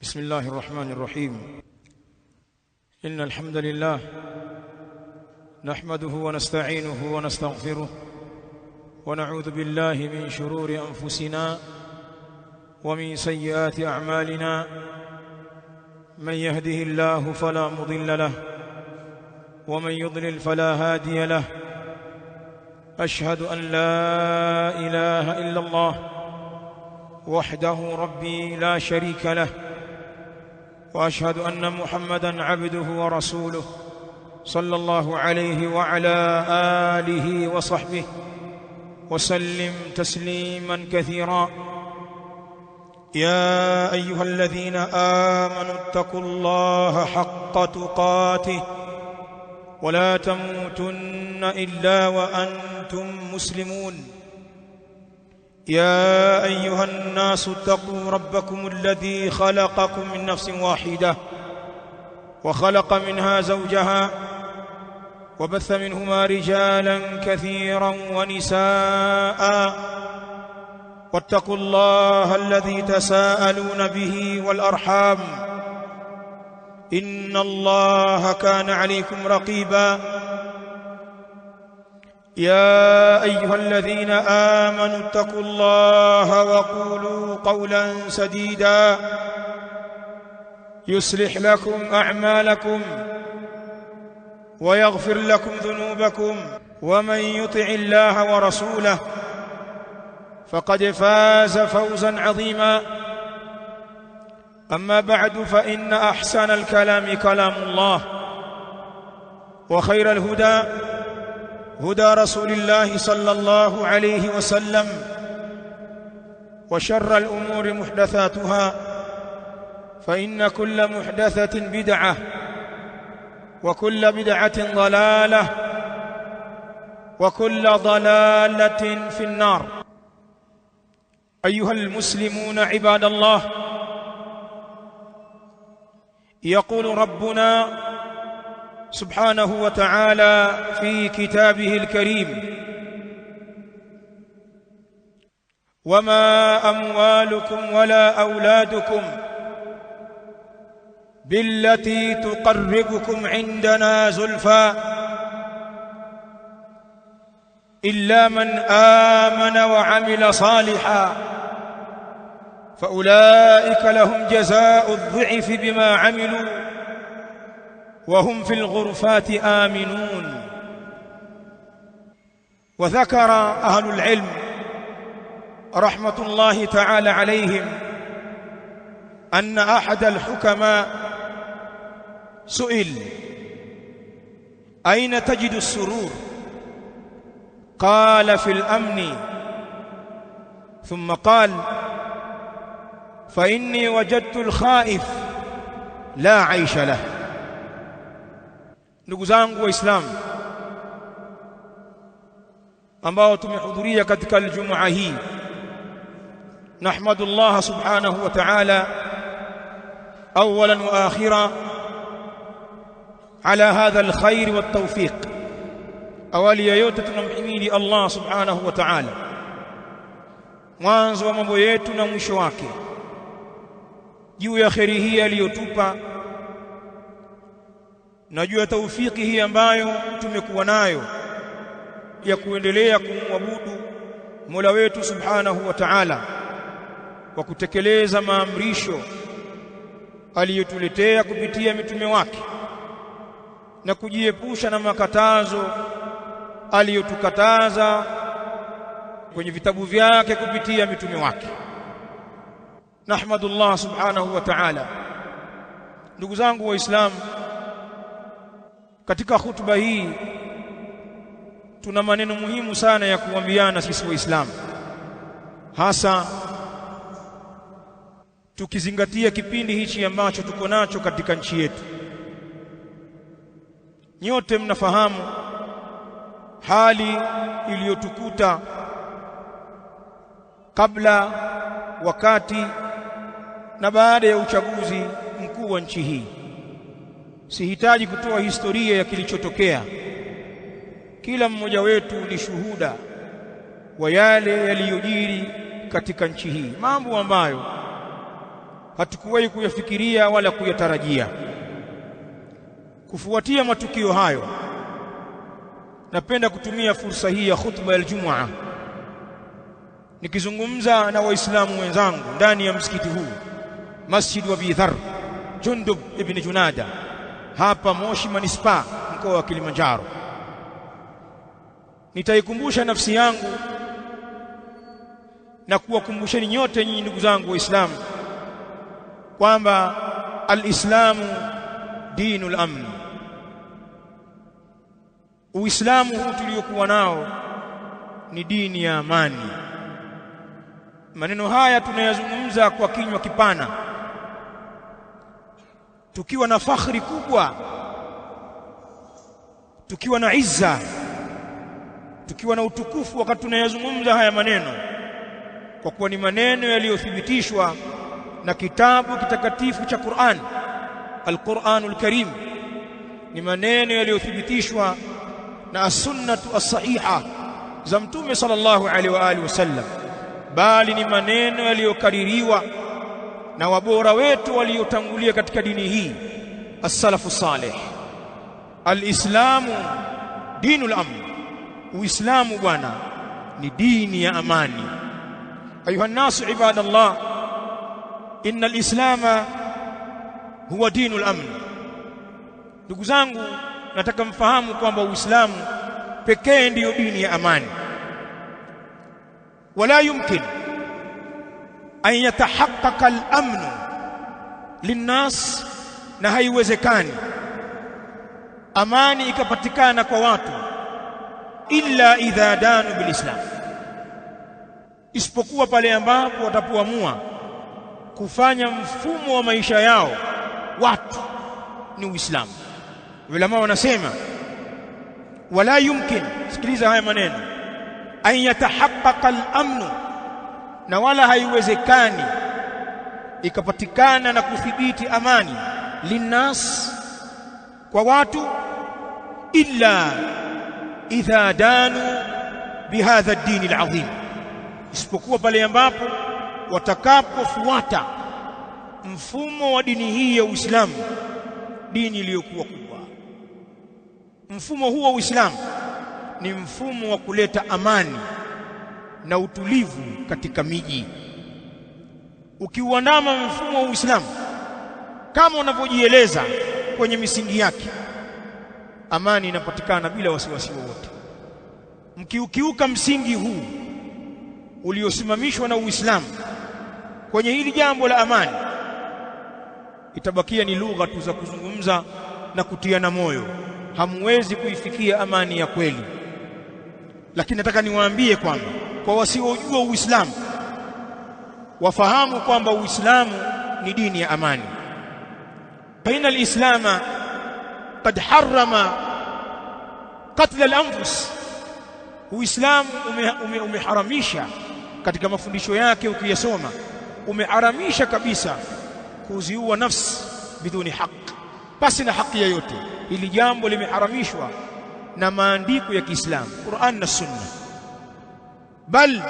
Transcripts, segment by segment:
بسم الله الرحمن الرحيم. إن الحمد لله نحمده ونستعينه ونستغفره ونعوذ بالله من شرور أنفسنا ومن سيئات أعمالنا. من يهده الله فلا مضل له ومن يضلل فلا هادي له. أشهد أن لا إله إلا الله وحده ربي لا شريك له، وأشهد أن محمدًا عبده ورسوله صلى الله عليه وعلى آله وصحبه وسلم تسليمًا كثيرًا. يا أيها الذين آمنوا اتقوا الله حق تقاته ولا تموتن إلا وأنتم مسلمون. يا أيها الناس اتقوا ربكم الذي خلقكم من نفس واحدة وخلق منها زوجها وبث منهما رجالا كثيرا ونساء، واتقوا الله الذي تساءلون به والأرحام إن الله كان عليكم رقيبا. يا أيها الذين آمنوا اتقوا الله وقولوا قولا سديدا يصلح لكم أعمالكم ويغفر لكم ذنوبكم، ومن يطع الله ورسوله فقد فاز فوزا عظيما. أما بعد، فإن أحسن الكلام كلام الله، وخير الهدى هدى رسول الله صلى الله عليه وسلم، وشر الأمور محدثاتها، فإن كل محدثة بدعة وكل بدعة ضلالة وكل ضلالة في النار. أيها المسلمون عباد الله، يقول ربنا سبحانه وتعالى في كتابه الكريم: وما أموالكم ولا أولادكم بالتي تقربكم عندنا زلفى إلا من آمن وعمل صالحا فأولئك لهم جزاء الضعف بما عملوا وهم في الغرفات آمنون. وذكر أهل العلم رحمة الله تعالى عليهم أن أحد الحكماء سئل: أين تجد السرور؟ قال: في الأمن. ثم قال: فإني وجدت الخائف لا عيش له. Ndugu zangu Waislamu ambao tumehudhuria katika Ijumaa hii, nahmadullah subhanahu wa ta'ala awalan wa akhira ala hadha alkhair wattawfiq. Awali ya yote tunamhimidi Allah subhanahu wa ta'ala, mwanzo wa mambo yetu na mwisho wake, juu ya khairi hii aliyotupa na juu ya taufiki hii ambayo tumekuwa nayo ya kuendelea kumwabudu Mola wetu subhanahu wa ta'ala kwa kutekeleza maamrisho aliyotuletea kupitia mitume wake na kujiepusha na makatazo aliyotukataza kwenye vitabu vyake kupitia mitume wake. Nahmadullah subhanahu wa ta'ala. Ndugu zangu Waislamu, katika hutuba hii tuna maneno muhimu sana ya kuambiana sisi Waislamu, hasa tukizingatia kipindi hichi ambacho tuko nacho katika nchi yetu. Nyote mnafahamu hali iliyotukuta kabla, wakati na baada ya uchaguzi mkuu wa nchi hii. Sihitaji kutoa historia ya kilichotokea. Kila mmoja wetu ni shuhuda wa yale yaliyojiri katika nchi hii, mambo ambayo hatukuwahi kuyafikiria wala kuyatarajia. Kufuatia matukio hayo, napenda kutumia fursa hii ya khutba ya Ijumaa nikizungumza na waislamu wenzangu ndani ya msikiti huu, Masjid wa Abi Dharr Jundub ibn Junada, hapa Moshi Manispaa, mkoa wa Kilimanjaro. Nitaikumbusha nafsi yangu na kuwakumbusheni nyote nyinyi ndugu zangu waislamu kwamba al-Islamu dinul amn. Uislamu huu tuliokuwa nao ni dini ya amani. Maneno haya tunayazungumza kwa kinywa kipana, tukiwa na fakhri kubwa, tukiwa na izza, tukiwa na utukufu wakati tunayazungumza haya maneno, kwa kuwa ni maneno yaliyothibitishwa na kitabu kitakatifu cha Qur'an, Al-Qur'anul Karim. Ni maneno yaliyothibitishwa na as-sunnatu as-sahiha za Mtume sallallahu alaihi wa alihi wasallam, bali ni maneno yaliyokaririwa na wabora wetu waliotangulia katika dini hii, as-salafu salih. Al-Islamu dinul amn. Uislamu bwana ni dini ya amani. Ayuha nasu ibadallah, inna al-islama huwa dinul amn. Ndugu zangu, nataka mfahamu kwamba Uislamu pekee ndiyo dini ya amani. Wala yumkin an yatahaqqaqa al-amn linnas, na haiwezekani amani ikapatikana kwa watu illa idha danu bilislam, isipokuwa pale ambapo watapoamua kufanya mfumo wa maisha yao watu ni Uislamu. Ulama wanasema wala yumkin, sikiliza haya maneno, an yatahaqqaqa al-amn, na wala haiwezekani ikapatikana na kuthibiti amani linnas, kwa watu, illa idha danu bihadha ad-din al-azim, isipokuwa pale ambapo watakapofuata mfumo wa dini hii ya Uislamu, dini iliyokuwa kubwa. Mfumo huo wa Uislamu ni mfumo wa kuleta amani na utulivu katika miji. Ukiuandama mfumo wa Uislamu kama unavyojieleza kwenye misingi yake, amani inapatikana bila wasiwasi wowote. Mkiukiuka msingi huu uliosimamishwa na Uislamu kwenye hili jambo la amani, itabakia ni lugha tu za kuzungumza na kutiana moyo, hamwezi kuifikia amani ya kweli. Lakini nataka niwaambie kwamba kwa wasiojua Uislamu wafahamu kwamba Uislamu ni dini ya amani. Baina al-islama qad harrama qatl al-anfus, Uislamu umeharamisha katika mafundisho yake, ukiyasoma umeharamisha kabisa kuziua nafsi biduni haki, basi na haki yoyote. Hili jambo limeharamishwa na maandiko ya Kiislamu, Qur'an na Sunna. Bal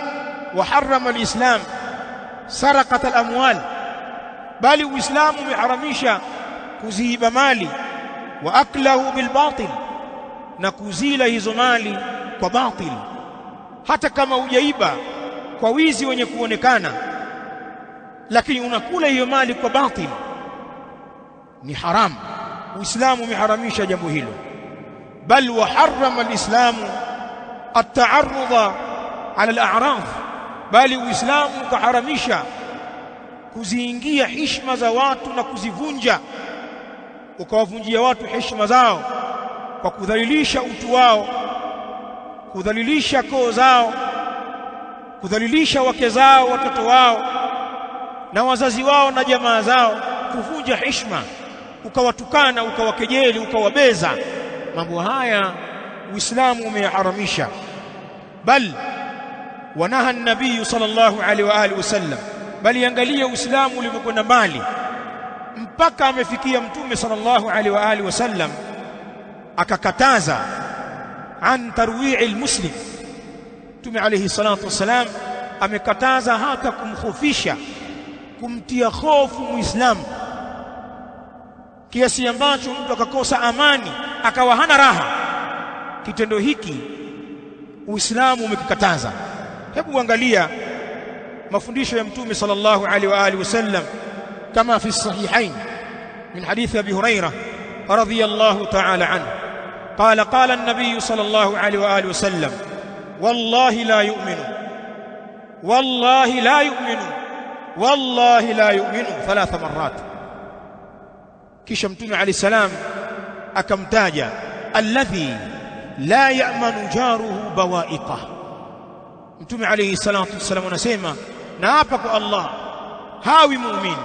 wa harrama al-islam saraqat al-amwal, bali Uislamu umeharamisha kuziiba mali, wa aklahu bil batil, na kuzila hizo mali kwa batil. Hata kama hujaiba kwa wizi wenye kuonekana, lakini unakula hiyo mali kwa batil, ni haramu. Uislamu umeharamisha jambo hilo. Bal wa harrama al-islamu at-ta'arrudha ala al-a'raf, bali Uislamu ukaharamisha kuziingia heshima za watu na kuzivunja, ukawavunjia watu heshima zao kwa kudhalilisha utu wao, kudhalilisha koo zao, kudhalilisha wake zao, watoto wao na wazazi wao na jamaa zao, kuvunja heshima, ukawatukana, ukawakejeli, ukawabeza. Mambo haya Uislamu umeyaharamisha. Bal wanaha an-nabii sallallahu alaihi wa alihi wasallam, bali angalia Uislamu ulivyokwenda mbali mpaka amefikia Mtume sallallahu alaihi wa alihi wasallam akakataza an tarwi'il muslim. Mtume alayhi salatu wasalam amekataza hata kumkhofisha, kumtia hofu Muislamu kiasi ambacho mtu akakosa amani akawa hana raha. Kitendo hiki Uislamu umekikataza. Hebu angalia mafundisho ya Mtume sallallahu alaihi wa alihi wasallam kama fi sahihain min hadith Abi Hurairah radhiyallahu ta'ala anhu قال النبي صلى الله عليه وآله وسلم والله لا يؤمن والله لا يؤمن والله لا يؤمن 3 مرات. kisha Mtume alayhi salam akamtaja alladhi la ya'manu jaruhu bawa'iqah. Mtume alayhi salatu wasallam anasema na hapa kwa Allah hawi muumini,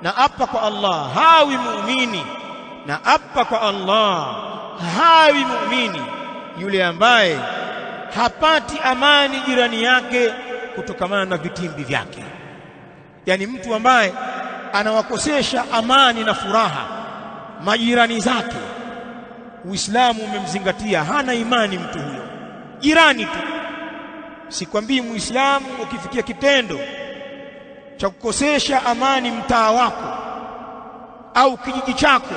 na hapa kwa Allah hawi muumini, na hapa kwa Allah hawi muumini yule ambaye hapati amani jirani yake kutokamana na vitimbi vyake. Yani mtu ambaye anawakosesha amani na furaha majirani zake, Uislamu umemzingatia, hana imani mtu huyo. Jirani tu, sikwambii Muislamu ukifikia kitendo cha kukosesha amani mtaa wako au kijiji chako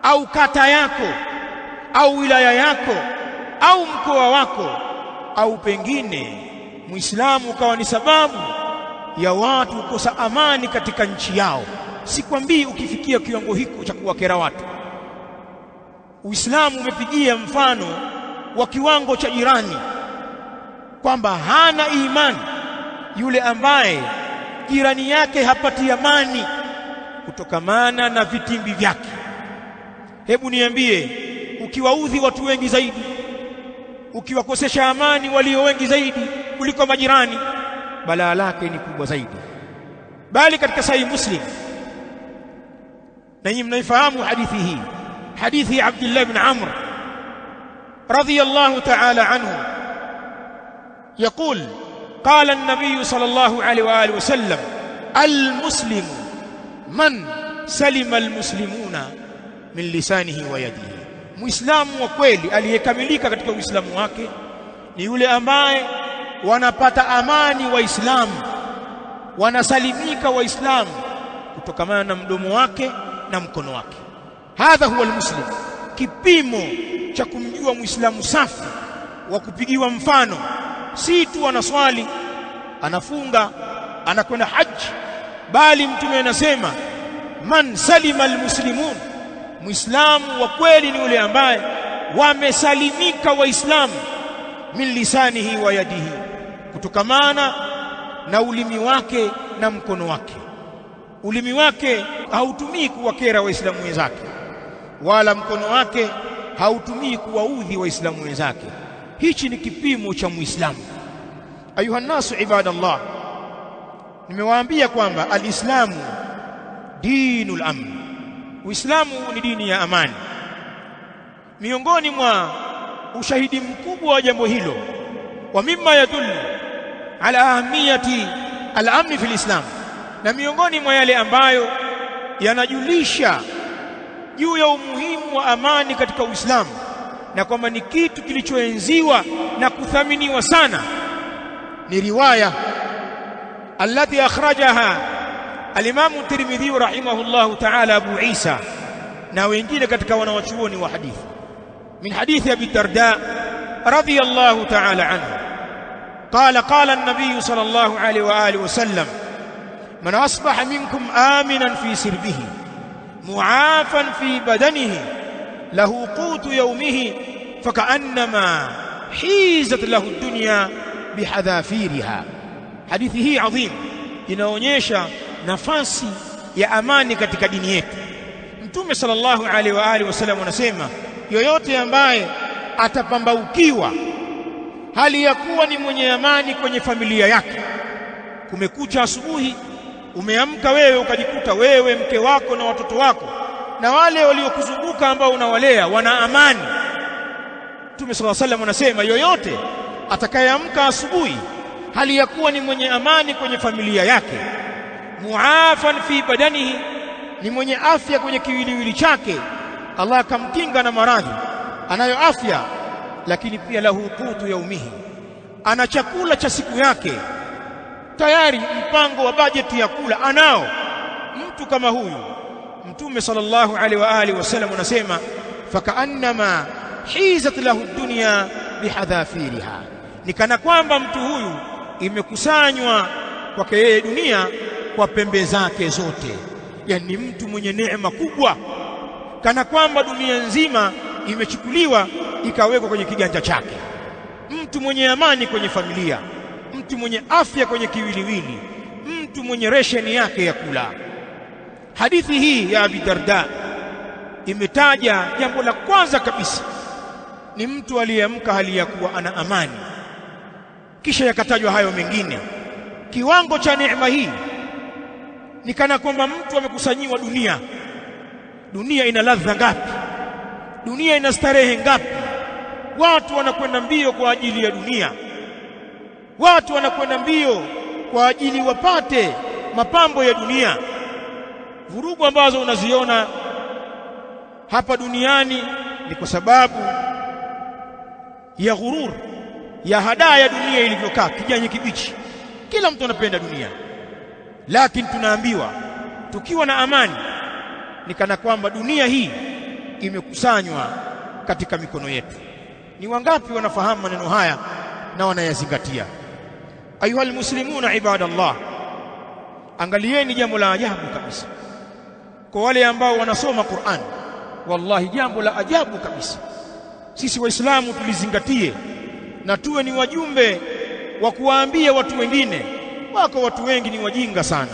au kata yako au wilaya yako au mkoa wako, au pengine Muislamu ukawa ni sababu ya watu kukosa amani katika nchi yao. Sikwambii ukifikia kiwango hiko cha kuwakera watu. Uislamu umepigia mfano wa kiwango cha jirani kwamba hana imani yule ambaye jirani yake hapati amani kutokamana na vitimbi vyake. Hebu niambie, ukiwaudhi watu wengi zaidi, ukiwakosesha amani walio wengi zaidi kuliko majirani, balaa lake ni kubwa zaidi. Bali katika Sahih Muslim, na nyinyi mnaifahamu hadithi hii, hadithi ya Abdullah ibn Amr radhiyallahu ta'ala anhu يقول قال النبي صلى الله عليه وآله وسلم المسلم من سلم المسلمون من لسانه ويده. Muislamu wa kweli aliyekamilika katika Uislamu wake ni yule ambaye wanapata amani Waislamu, wanasalimika Waislamu kutokamana na mdomo wake na mkono wake. Hadha huwa almuslim. Kipimo cha kumjua Muislamu safi wa kupigiwa mfano si tu anaswali, anafunga, anakwenda haji, bali Mtume anasema man salima almuslimun, Muislamu wa kweli ni yule ambaye wamesalimika Waislamu min lisanihi wa yadihi, kutokamana na ulimi wake na mkono wake. Ulimi wake hautumii kuwakera Waislamu wenzake, wala mkono wake hautumii kuwaudhi Waislamu wenzake. Hichi ni kipimo cha Muislamu. Ayuha nasu ibadallah, nimewaambia kwamba alislamu dinul amn. Uislamu ni dini ya amani. Miongoni mwa ushahidi mkubwa wa jambo hilo, wa mimma yadullu ala ahamiyati al-amn fi al-islam, na miongoni mwa yale ambayo yanajulisha juu ya umuhimu wa amani katika Uislamu, na kwamba ni kitu kilichoenziwa na kuthaminiwa sana, ni riwaya allati akhrajaha al-Imam Tirmidhi rahimahullahu ta'ala, Abu Isa na wengine katika wanawachuoni wa hadithi, min hadithi Abi Darda radhiyallahu ta'ala anhu قال النبي صلى الله عليه وآله وسلم من أصبح منكم آمنا في سربه معافا في بدنه له قوت يومه فكأنما حيزت له الدنيا بحذافيرها. hadithi hii adhim inaonyesha nafasi ya amani katika dini yetu. Mtume sallallahu alaihi wa alihi wasallam anasema yoyote ambaye atapambaukiwa hali ya kuwa ni mwenye amani kwenye familia yake, kumekucha asubuhi, umeamka wewe ukajikuta wewe, mke wako na watoto wako na wale waliokuzunguka ambao unawalea wana amani. Mtume sallallahu alaihi wasallam anasema yoyote atakayeamka asubuhi hali ya kuwa ni mwenye amani kwenye familia yake, muafan fi badanihi, ni mwenye afya kwenye kiwiliwili chake, Allah akamkinga na maradhi, anayo afya, lakini pia lahu qutu yaumihi, ana chakula cha siku yake, tayari mpango wa bajeti ya kula anao. Mtu kama huyu Mtume sallallahu alaihi wa alihi wasallam anasema fakaannama hizat lahu dunya bihadhafiriha, ni kana kwamba mtu huyu imekusanywa kwake yeye dunia kwa pembe zake zote. Yani mtu mwenye neema kubwa, kana kwamba dunia nzima imechukuliwa ikawekwa kwenye kiganja chake. Mtu mwenye amani kwenye familia, mtu mwenye afya kwenye kiwiliwili, mtu mwenye resheni yake ya kula. Hadithi hii ya Abi Darda imetaja jambo la kwanza kabisa ni mtu aliyeamka hali ya kuwa ana amani, kisha yakatajwa hayo mengine. Kiwango cha neema hii ni kana kwamba mtu amekusanyiwa dunia. Dunia ina ladha ngapi? Dunia ina starehe ngapi? Watu wanakwenda mbio kwa ajili ya dunia, watu wanakwenda mbio kwa ajili wapate mapambo ya dunia. Vurugu ambazo unaziona hapa duniani ni kwa sababu ya ghurur, ya hadaa ya dunia ilivyokaa kijani kibichi. Kila mtu anapenda dunia, lakini tunaambiwa tukiwa na amani ni kana kwamba dunia hii imekusanywa katika mikono yetu. Ni wangapi wanafahamu maneno haya na wanayazingatia? Ayuhal muslimuna ibadallah, angalieni jambo la ajabu kabisa kwa wale ambao wanasoma Qur'an. Wallahi jambo la ajabu kabisa. Sisi Waislamu tulizingatie na tuwe ni wajumbe wa kuwaambia watu wengine. Wako watu wengi ni wajinga sana,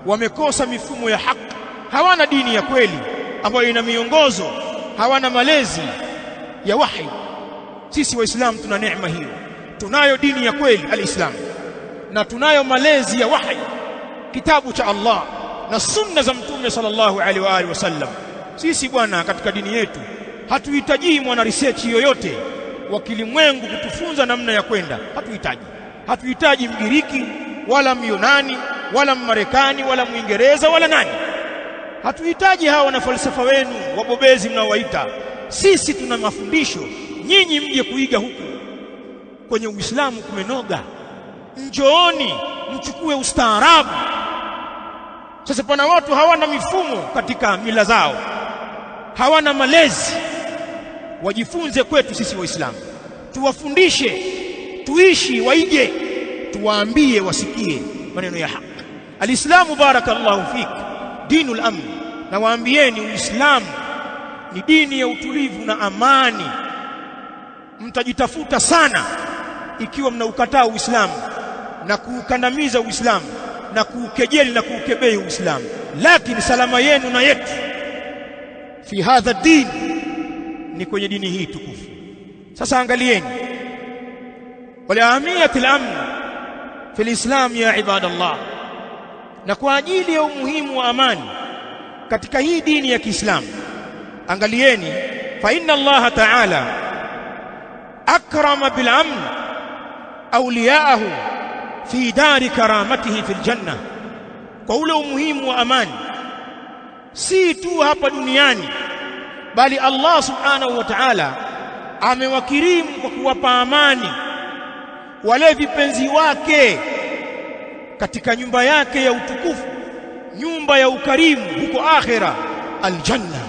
wamekosa mifumo ya haki, hawana dini ya kweli ambayo ina miongozo, hawana malezi ya wahi. Sisi Waislamu tuna neema hiyo, tunayo dini ya kweli al-Islam, na tunayo malezi ya wahi, kitabu cha Allah na sunna za Mtume sallallahu alaihi wa alihi wasallam. Sisi bwana, katika dini yetu hatuhitaji mwana research yoyote wa kilimwengu kutufunza namna ya kwenda. Hatuhitaji Mgiriki wala Myunani wala Mmarekani wala Mwingereza wala nani. Hatuhitaji hawa na falsafa wenu wabobezi mnaowaita. Sisi tuna mafundisho, nyinyi mje kuiga huku. Kwenye Uislamu kumenoga, njooni mchukue ustaarabu. Sasa pana watu hawana mifumo katika mila zao, hawana malezi. Wajifunze kwetu sisi Waislamu, tuwafundishe, tuishi, waige, tuwaambie wasikie maneno ya haki. Alislamu barakallahu fik dinul amn, na waambieni Uislamu ni dini ya utulivu na amani. Mtajitafuta sana ikiwa mnaukataa Uislamu na kuukandamiza Uislamu na kuukejeli na kuukebei Uislamu, lakini salama yenu na yetu fi hadha din ni kwenye dini hii tukufu. Sasa angalieni waliamiyat al-amn fi al-islam ya ibadallah, na kwa ajili ya umuhimu wa amani katika hii dini ya Kiislamu, angalieni fa inna Allah ta'ala akrama bil amn awliyaahu fi dari karamatihi fil janna. Kwa ule umuhimu wa amani si tu hapa duniani, bali Allah subhanahu wa ta'ala amewakirimu kwa kuwapa amani wale vipenzi wake katika nyumba yake ya utukufu, nyumba ya ukarimu huko akhira, aljanna,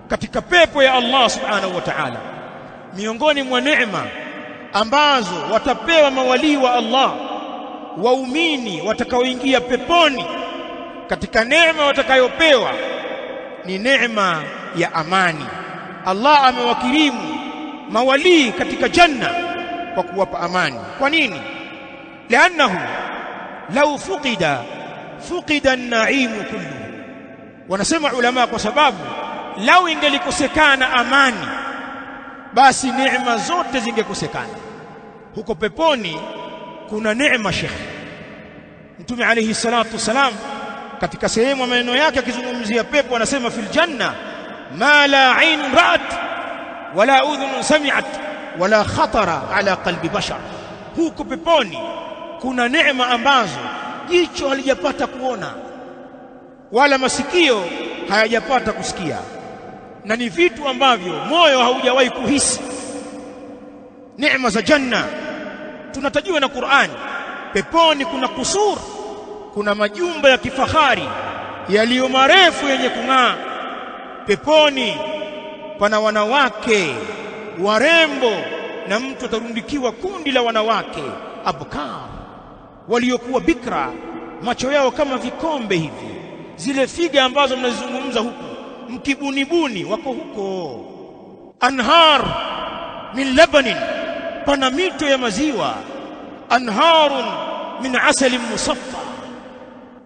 katika pepo ya Allah subhanahu wa ta'ala. Miongoni mwa neema ambazo watapewa mawalii wa Allah, waumini watakaoingia peponi, katika neema watakayopewa ni neema ya amani. Allah amewakirimu mawalii katika janna kwa kuwapa amani. Kwa nini? Liannahu law fuqida an-na'imu kulluhu. Wanasema ulama kwa sababu lau ingelikosekana amani, basi neema zote zingekosekana. Huko peponi kuna neema Sheikh. Mtume alayhi salatu wasalam katika sehemu ya maneno yake akizungumzia pepo anasema fil janna ma la aynun ra'at wala udhunun sami'at wala khatara ala qalbi bashar. Huko peponi kuna neema ambazo jicho halijapata kuona wala masikio hayajapata kusikia, na ni vitu ambavyo moyo haujawahi kuhisi. Neema za janna tunatajiwa na Qur'an. Peponi kuna kusur, kuna majumba ya kifahari yaliyo marefu yenye kung'aa. Peponi pana wanawake warembo, na mtu atarundikiwa kundi la wanawake abkar waliokuwa bikra, macho yao kama vikombe hivi. Zile figa ambazo mnazizungumza huku mkibunibuni wako huko. Anhar min labanin, pana mito ya maziwa. Anharun min asalin musaffa,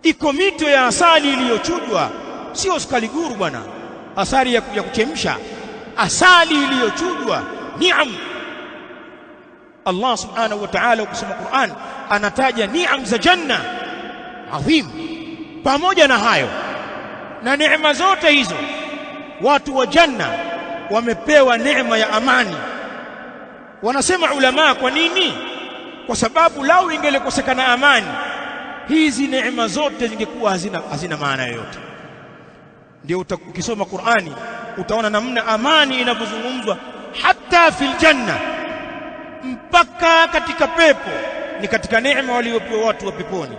iko mito ya asali iliyochujwa, sio sukari guru bwana, asali ya kuchemsha, asali iliyochujwa. Ni'am. Allah subhanahu wa ta'ala ukisoma Qur'an anataja ni'am za janna adhim. Pamoja na hayo na neema zote hizo, watu wa janna wamepewa neema ya amani. Wanasema ulama, kwa nini? Kwa sababu lau ingelikosekana amani, hizi neema zote zingekuwa hazina maana yoyote. Ndio ukisoma Qur'ani utaona namna amani inavyozungumzwa hata fil janna, mpaka katika pepo ni katika neema waliopewa watu wa peponi.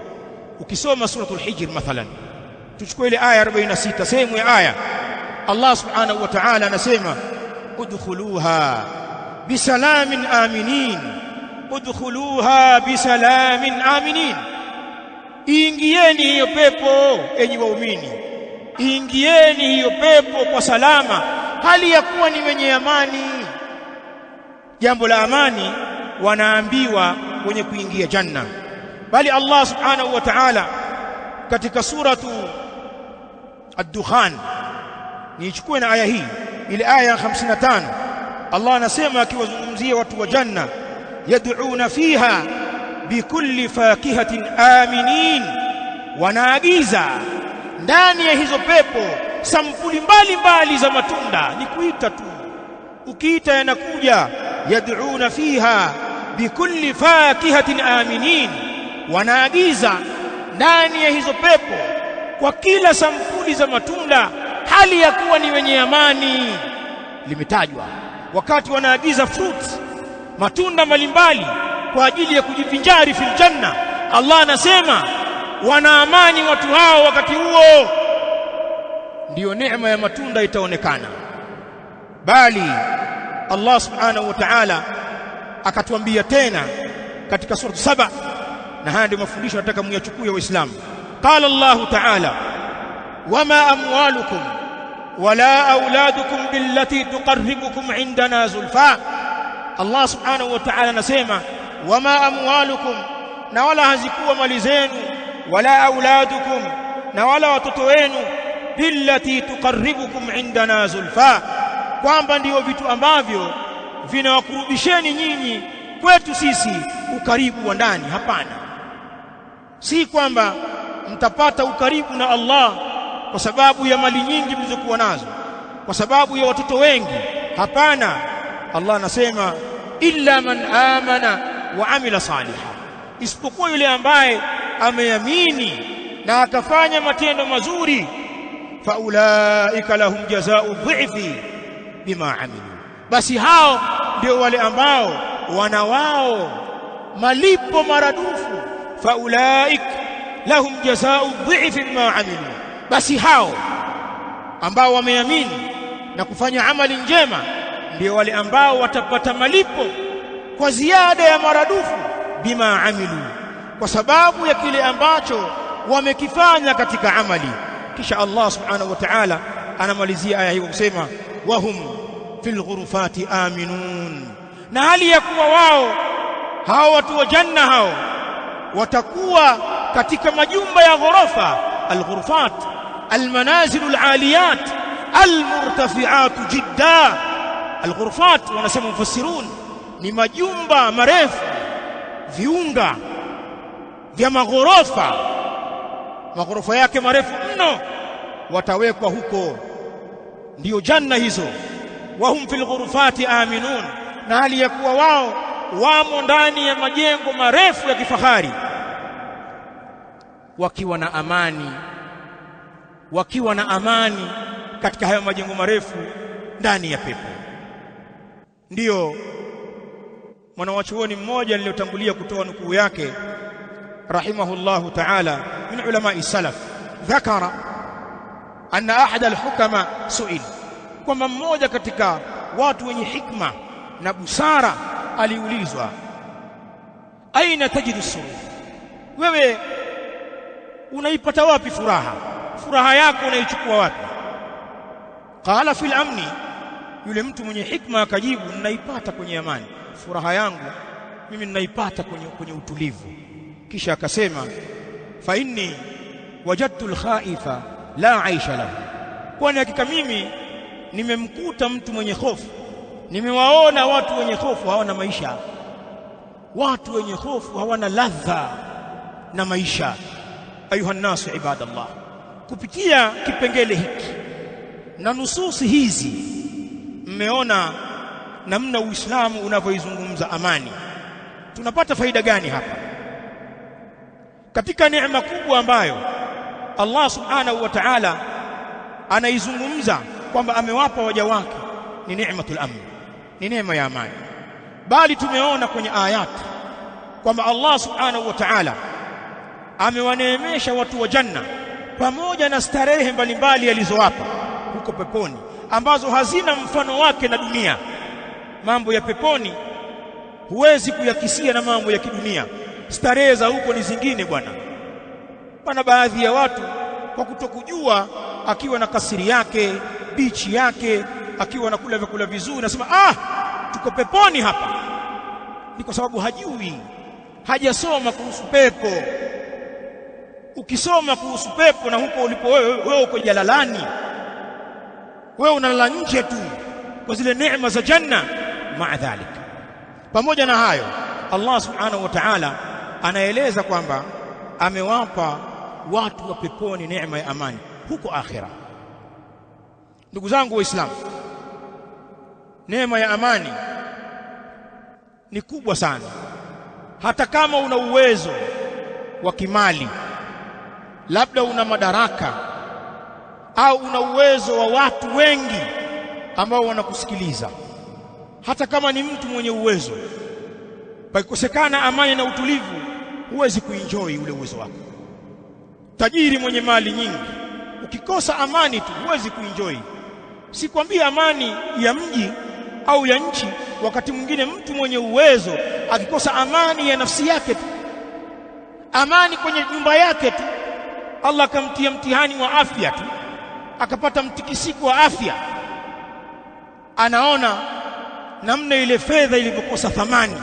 Ukisoma suratul Hijr mathalan, tuchukue ile aya 46, sehemu ya aya, Allah subhanahu wa ta'ala anasema udkhuluha bisalamin aminin, udkhuluha bisalamin aminin, ingieni hiyo pepo enyi waumini, ingieni hiyo pepo kwa salama, hali ya kuwa ni wenye amani. Jambo la amani wanaambiwa wenye kuingia janna. Bali Allah subhanahu wa ta'ala katika suratu Ad-Dukhan, nichukue na aya hii, ile aya 55, Allah anasema akiwazungumzia watu wa janna, yad'una fiha bikulli fakihatin aminin, wanaagiza ndani ya hizo pepo sampuli mbalimbali za matunda. Ni kuita tu, ukiita yanakuja. Yad'una fiha bikulli fakihatin aminin, wanaagiza ndani ya hizo pepo kwa kila sampuli za matunda, hali ya kuwa ni wenye amani. Limetajwa wakati wanaagiza fruits, matunda mbalimbali kwa ajili ya kujivinjari fil janna. Allah anasema wana amani watu hao. Wakati huo ndiyo neema ya matunda itaonekana. Bali Allah subhanahu wa ta'ala akatuambia tena katika sura 7, na haya ndio mafundisho nataka muyachukue waislamu. Qala Allah ta'ala, wama amwalukum wala auladukum billati tuqarribukum indana zulfa. Allah subhanahu wa ta'ala anasema wama amwalukum, na wala hazikuwa mali zenu, wala auladukum, na wala watoto wenu, billati tuqarribukum indana zulfa, kwamba ndio vitu ambavyo vinawakurubisheni nyinyi kwetu sisi ukaribu wa ndani. Hapana, si kwamba mtapata ukaribu na Allah kwa sababu ya mali nyingi mlizokuwa nazo, kwa sababu ya watoto wengi. Hapana, Allah anasema illa man amana wa amila salihan, isipokuwa yule ambaye ameamini na akafanya matendo mazuri. Faulaika lahum jazaa'u dhi'fi bima amilu, basi hao ndio wale ambao wana wao malipo maradufu. Faulaik lahum jazaa'u dhi'fi bima amilu, basi hao ambao wameamini na kufanya amali njema ndio wale ambao watapata malipo kwa ziada ya maradufu. Bima amilu, kwa sababu ya kile ambacho wamekifanya katika amali. Kisha Allah subhanahu wa ta'ala anamalizia aya hiyo kusema wahum fil ghurufati aminun, na hali ya kuwa wao hao watu wa janna hao watakuwa katika majumba ya ghorofa. Al-ghurufat al-manazilul aliyat al-murtafi'at jidda. Al-ghurufat wanasema mufassirun ni majumba marefu, viunga vya maghorofa, maghorofa yake marefu mno, watawekwa huko, ndiyo janna hizo. Wahum fil ghurufati aminun, na hali ya kuwa wao wamo ndani ya majengo marefu ya kifahari, wakiwa na amani, wakiwa na amani katika hayo majengo marefu ndani ya pepo. Ndiyo mwanawachuoni mmoja niliyotangulia kutoa nukuu yake rahimahullahu ta'ala min ulama'i salaf dhakara anna ahad al-hukama su'il, kwamba mmoja katika watu wenye hikma na busara aliulizwa, aina tajidu surur, wewe unaipata wapi furaha? Furaha yako unaichukua wapi? Qala fil amni, yule mtu mwenye hikma akajibu, ninaipata kwenye amani. Furaha yangu mimi ninaipata kwenye utulivu. Kisha akasema, fa inni wajadtu al-khaifa la aisha lahu, kwani hakika mimi nimemkuta mtu mwenye hofu, nimewaona watu wenye hofu hawana maisha, watu wenye hofu hawana ladha na maisha. Ayuha nasu ibadallah, kupitia kipengele hiki na nususi hizi mmeona namna Uislamu unavyoizungumza amani. Tunapata faida gani hapa? Katika neema kubwa ambayo Allah subhanahu wa ta'ala anaizungumza kwamba amewapa waja wake ni neematul amn, ni neema ya amani. Bali tumeona kwenye ayati kwamba Allah subhanahu wa ta'ala amewaneemesha watu wa janna pamoja na starehe mbalimbali alizowapa huko peponi ambazo hazina mfano wake na dunia. Mambo ya peponi huwezi kuyakisia na mambo ya kidunia. Starehe za huko ni zingine bwana. Pana baadhi ya watu kwa kutokujua, akiwa na kasiri yake, bichi yake, akiwa nakula vyakula vizuri, nasema tuko peponi hapa. Ni kwa sababu hajui, hajasoma kuhusu pepo. Ukisoma kuhusu pepo na huko ulipo wewe uko jalalani, wewe unalala nje tu kwa zile neema za janna. Maadhalik, pamoja na hayo, Allah subhanahu wa ta'ala anaeleza kwamba amewapa watu wa peponi neema ya amani huko akhira. Ndugu zangu Waislamu, neema ya amani ni kubwa sana. Hata kama una uwezo wa kimali, labda una madaraka au una uwezo wa watu wengi ambao wanakusikiliza, hata kama ni mtu mwenye uwezo, pakikosekana amani na utulivu, huwezi kuenjoy ule uwezo wako. Tajiri mwenye mali nyingi, ukikosa amani tu huwezi kuenjoy. Sikwambia amani ya mji au ya nchi. Wakati mwingine mtu mwenye uwezo akikosa amani ya nafsi yake tu, amani kwenye nyumba yake tu, Allah akamtia mtihani wa afya tu, akapata mtikisiko wa afya, anaona namna ile fedha ilivyokosa thamani.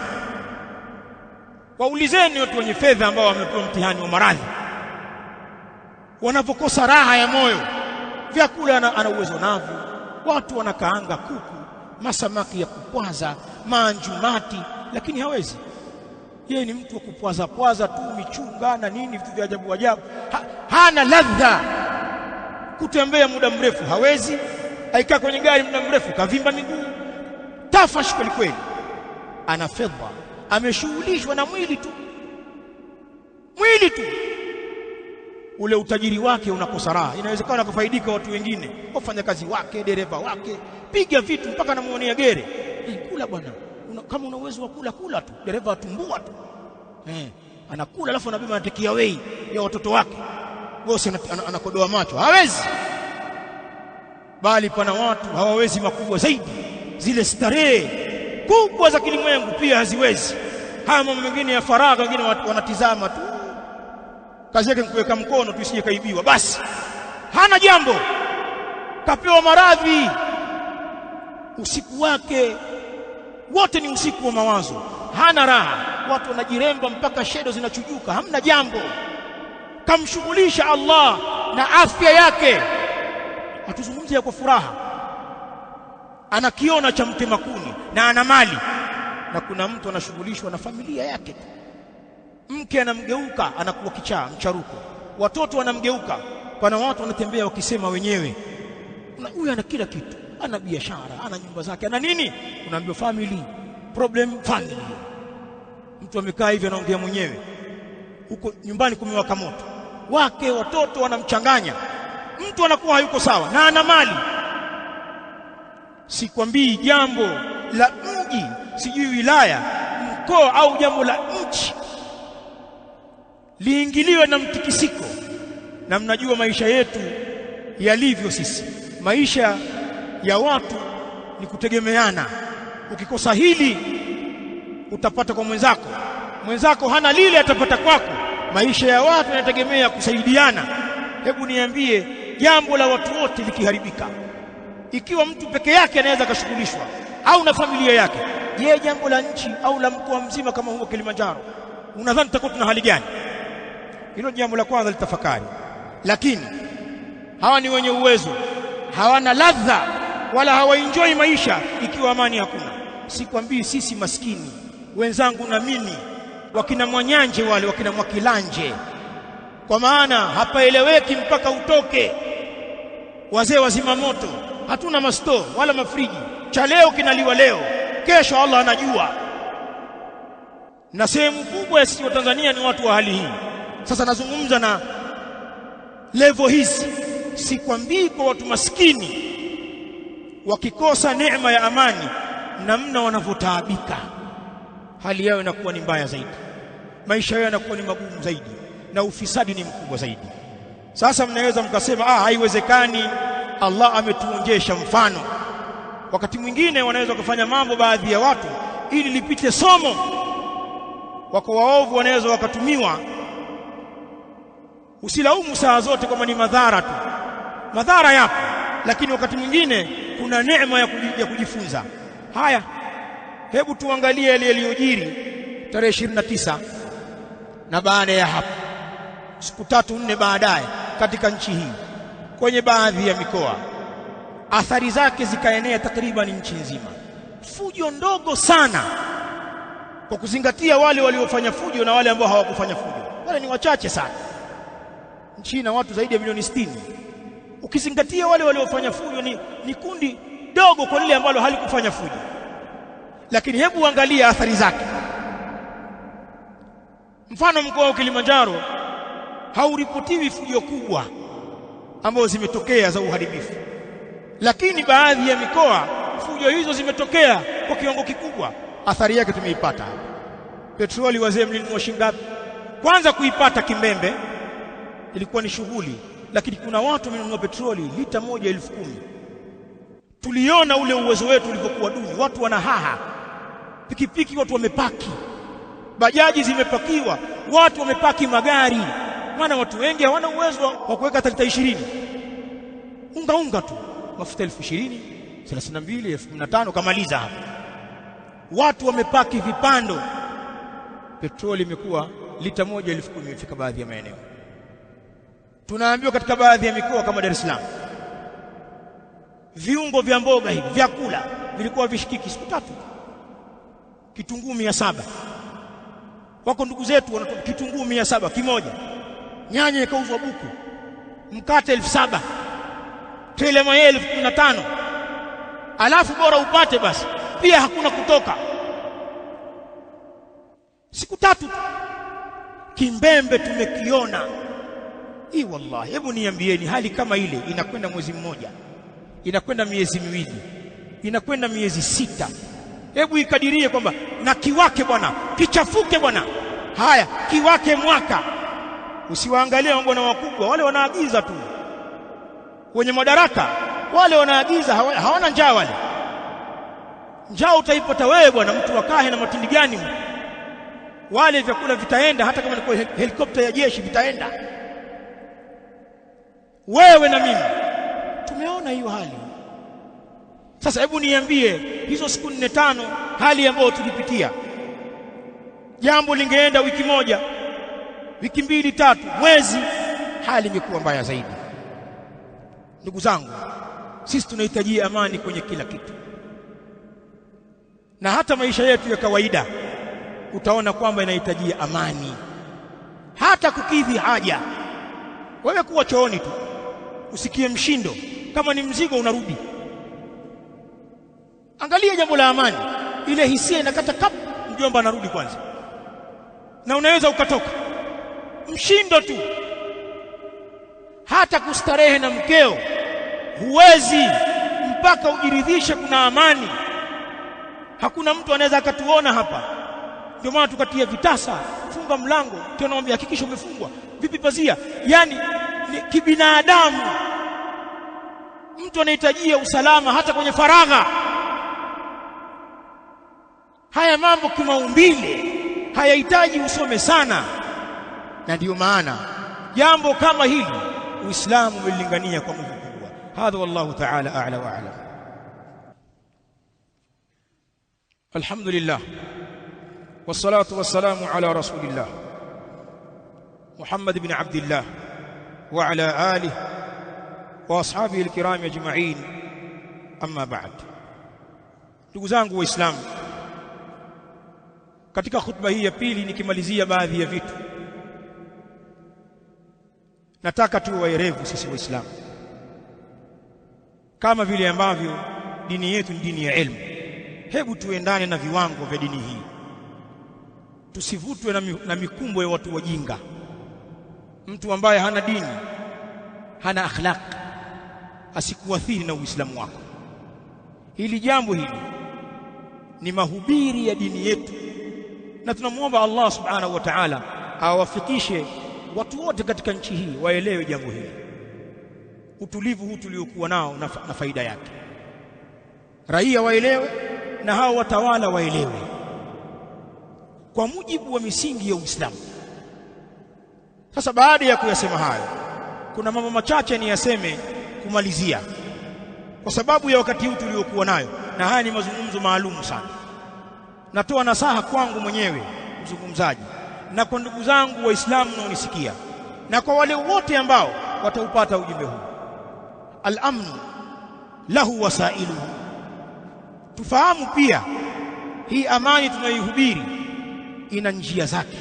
Waulizeni watu wenye fedha ambao wamepewa mtihani wa maradhi, wanapokosa raha ya moyo. Vyakula ana uwezo navyo, watu wanakaanga kuku, masamaki ya kupwaza, maanjumati, lakini hawezi. Yeye ni mtu wa kupwaza pwaza tu, michunga na nini, vitu vya ajabu ajabu. Hana ladha. Kutembea muda mrefu hawezi, aikaa kwenye gari muda mrefu kavimba miguu, tafash kweli kweli. Ana fedha, ameshughulishwa na mwili tu, mwili tu. Ule utajiri wake unakosa raha. Inawezekana akafaidika watu wengine, wafanyakazi wake, dereva wake, piga vitu mpaka anamuonea gere. Kula bwana, kama una uwezo wa kula tu, dereva atumbua tu, anakula alafu anabeba anatekia wei ya watoto wake, bosi anakodoa macho, hawezi. Bali pana watu hawawezi makubwa zaidi, zile starehe kubwa za kilimwengu pia haziwezi. Haya mambo mengine ya faragha, wengine wanatizama tu, kazi yake kuweka mkono tu isije kaibiwa, basi hana jambo. Kapewa maradhi, usiku wake wote ni usiku wa mawazo, hana raha. Watu wanajiremba mpaka shedo zinachujuka, hamna jambo. Kamshughulisha Allah na afya yake. Hatuzungumzie kwa furaha, anakiona cha mtema kuni na ana mali. Na kuna mtu anashughulishwa na familia yake tu, mke anamgeuka anakuwa kichaa mcharuko, watoto wanamgeuka. Pana watu wanatembea wakisema wenyewe, huyu ana kila kitu, ana biashara, ana nyumba zake, ana nini. Unaambiwa family problem, family. Mtu amekaa hivi anaongea mwenyewe, huko nyumbani kumewaka moto, wake watoto wanamchanganya. Mtu anakuwa hayuko sawa na ana mali. Sikwambii jambo la mji, sijui wilaya, mkoa au jambo la nchi. liingiliwe na mtikisiko. Na mnajua maisha yetu yalivyo sisi, maisha ya watu ni kutegemeana. Ukikosa hili utapata kwa mwenzako, mwenzako hana lile atapata kwako. Maisha ya watu yanategemea kusaidiana. Hebu niambie, jambo la watu wote likiharibika, ikiwa mtu peke yake anaweza kushughulishwa au na familia yake, je, jambo la nchi au la mkoa mzima kama huo Kilimanjaro, unadhani tutakuwa tuna hali gani? Hilo jambo la kwanza litafakari. Lakini hawa ni wenye uwezo, hawana ladha wala hawaenjoy maisha ikiwa amani hakuna. Sikwambii sisi maskini wenzangu na mimi, wakina Mwanyanje wale, wakina Mwakilanje, kwa maana hapaeleweki mpaka utoke. Wazee wa zimamoto, hatuna masto wala mafriji, cha leo kinaliwa leo, kesho Allah anajua. Na sehemu kubwa ya sisi wa Tanzania ni watu wa hali hii. Sasa nazungumza na level hizi, sikwambii kwa watu maskini wakikosa neema ya amani namna wanavyotaabika, hali yao inakuwa ni mbaya zaidi, maisha yao yanakuwa ni magumu zaidi, na ufisadi ni mkubwa zaidi. Sasa mnaweza mkasema haiwezekani, Allah ametuonjesha mfano. Wakati mwingine wanaweza kufanya mambo baadhi ya watu ili lipite somo. Wako waovu wanaweza wakatumiwa. Usilaumu saa zote kama ni madhara tu, madhara yapo, lakini wakati mwingine kuna neema ya kujifunza. Haya, hebu tuangalie yale yaliyojiri tarehe 29 na baada ya hapo siku 3-4 baadaye katika nchi hii, kwenye baadhi ya mikoa athari zake zikaenea takriban nchi nzima. Fujo ndogo sana, kwa kuzingatia wale waliofanya fujo na wale ambao hawakufanya fujo, wale ni wachache sana. Nchi na watu zaidi ya milioni 60. Ukizingatia wale waliofanya fujo ni kundi dogo kwa lile ambalo halikufanya fujo. Lakini hebu angalia athari zake. Mfano, mkoa wa Kilimanjaro hauripotiwi fujo kubwa ambazo zimetokea za uharibifu, lakini baadhi ya mikoa fujo hizo zimetokea kwa kiwango kikubwa. Athari yake tumeipata. Petroli wazee mlinunua shingapi? Kwanza kuipata Kimbembe ilikuwa ni shughuli, lakini kuna watu wamenunua petroli lita 1,10,000. Tuliona ule uwezo wetu ulivyokuwa duni. Watu wanahaha, pikipiki watu wamepaki, bajaji zimepakiwa, watu wamepaki magari, maana watu wengi hawana uwezo wa kuweka lita 20. Unga tu mafuta 20,000, 32, 15 kamaliza hapo. Watu wamepaki vipando, petroli imekuwa lita 1,10,000 imefika baadhi ya maeneo. Tunaambiwa katika baadhi ya mikoa kama Dar es Salaam, viungo vya mboga hivi vyakula vilikuwa vishikiki siku 3. Kitunguu 700. Wako ndugu zetu wanatoa kitunguu 700 kimoja. Nyanya ikauzwa buku. Mkate 7,000. Tele mayai 15,000. Alafu bora upate basi, pia hakuna kutoka. Siku 3 Kimbembe tumekiona. Wallahi, hebu niambieni, hali kama ile inakwenda mwezi mmoja, inakwenda miezi miwili, inakwenda miezi 6. Hebu ikadirie kwamba na kiwake bwana, kichafuke bwana. Haya, kiwake mwaka. Usiwaangalie bwana wakubwa, wale wanaagiza tu. Wenye madaraka wale wanaagiza, hawana njaa wale. Njaa utaipata wewe bwana, mtu wakahe na matindi gani? Wale vyakula vitaenda, hata kama ni helikopta ya jeshi vitaenda. Wewe na mimi tumeona hiyo hali. Sasa hebu niambie, hizo siku 4-5 hali ambayo tulipitia, jambo lingeenda wiki moja, wiki 2-3, mwezi, hali ingekuwa mbaya zaidi. Ndugu zangu, sisi tunahitaji amani kwenye kila kitu, na hata maisha yetu ya kawaida utaona kwamba inahitaji amani, hata kukidhi haja. Wewe kuwa chooni tu usikie mshindo, kama ni mzigo unarudi. Angalia jambo la amani, ile hisia inakata kap, mjomba anarudi kwanza, na unaweza ukatoka mshindo tu. Hata kustarehe na mkeo huwezi mpaka ujiridhishe kuna amani. Hakuna mtu anaweza akatuona hapa Ndio maana tukatia vitasa, funga mlango, tunamwambia hakikisha umefungwa. Vipi pazia? Yani ni kibinadamu. Mtu anahitajia usalama hata kwenye faragha. Haya mambo kimaumbile hayahitaji usome sana, na ndio maana jambo kama hili Uislamu umelingania kwa nguvu kubwa. Hadha wallahu ta'ala a'la wa a'lam. Alhamdulillah wassalatu wassalamu ala rasulillah Muhammad ibn Abdullah wa ala alihi wa ashabihi alkiram ajma'in, amma ba'd. Ndugu zangu Waislamu, katika khutba hii ya pili nikimalizia baadhi ya vitu, nataka tu waerevu sisi Waislamu, kama vile ambavyo dini yetu ni dini ya elimu. Hebu tuendane na viwango vya dini hii, tusivutwe na mikumbo ya watu wajinga. Mtu ambaye hana dini, hana akhlaq, asikuathiri na Uislamu wako. Hili jambo hili ni mahubiri ya dini yetu, na tunamuomba Allah subhanahu wa ta'ala awafikishe watu wote katika nchi hii waelewe jambo hili, utulivu huu tuliokuwa nao na faida yake. Raia waelewe na hao watawala waelewe kwa mujibu wa misingi ya Uislamu. Sasa baada ya kuyasema hayo, kuna mambo machache ni yaseme kumalizia, kwa sababu ya wakati huu tuliokuwa nayo, na haya ni mazungumzo maalum sana. Natoa nasaha kwangu mwenyewe mzungumzaji, na kwa ndugu zangu Waislamu wanaonisikia, na kwa wale wote ambao wataupata ujumbe huu. Al-amnu lahu wasailuhu. Tufahamu pia hii amani tunayoihubiri ina njia zake,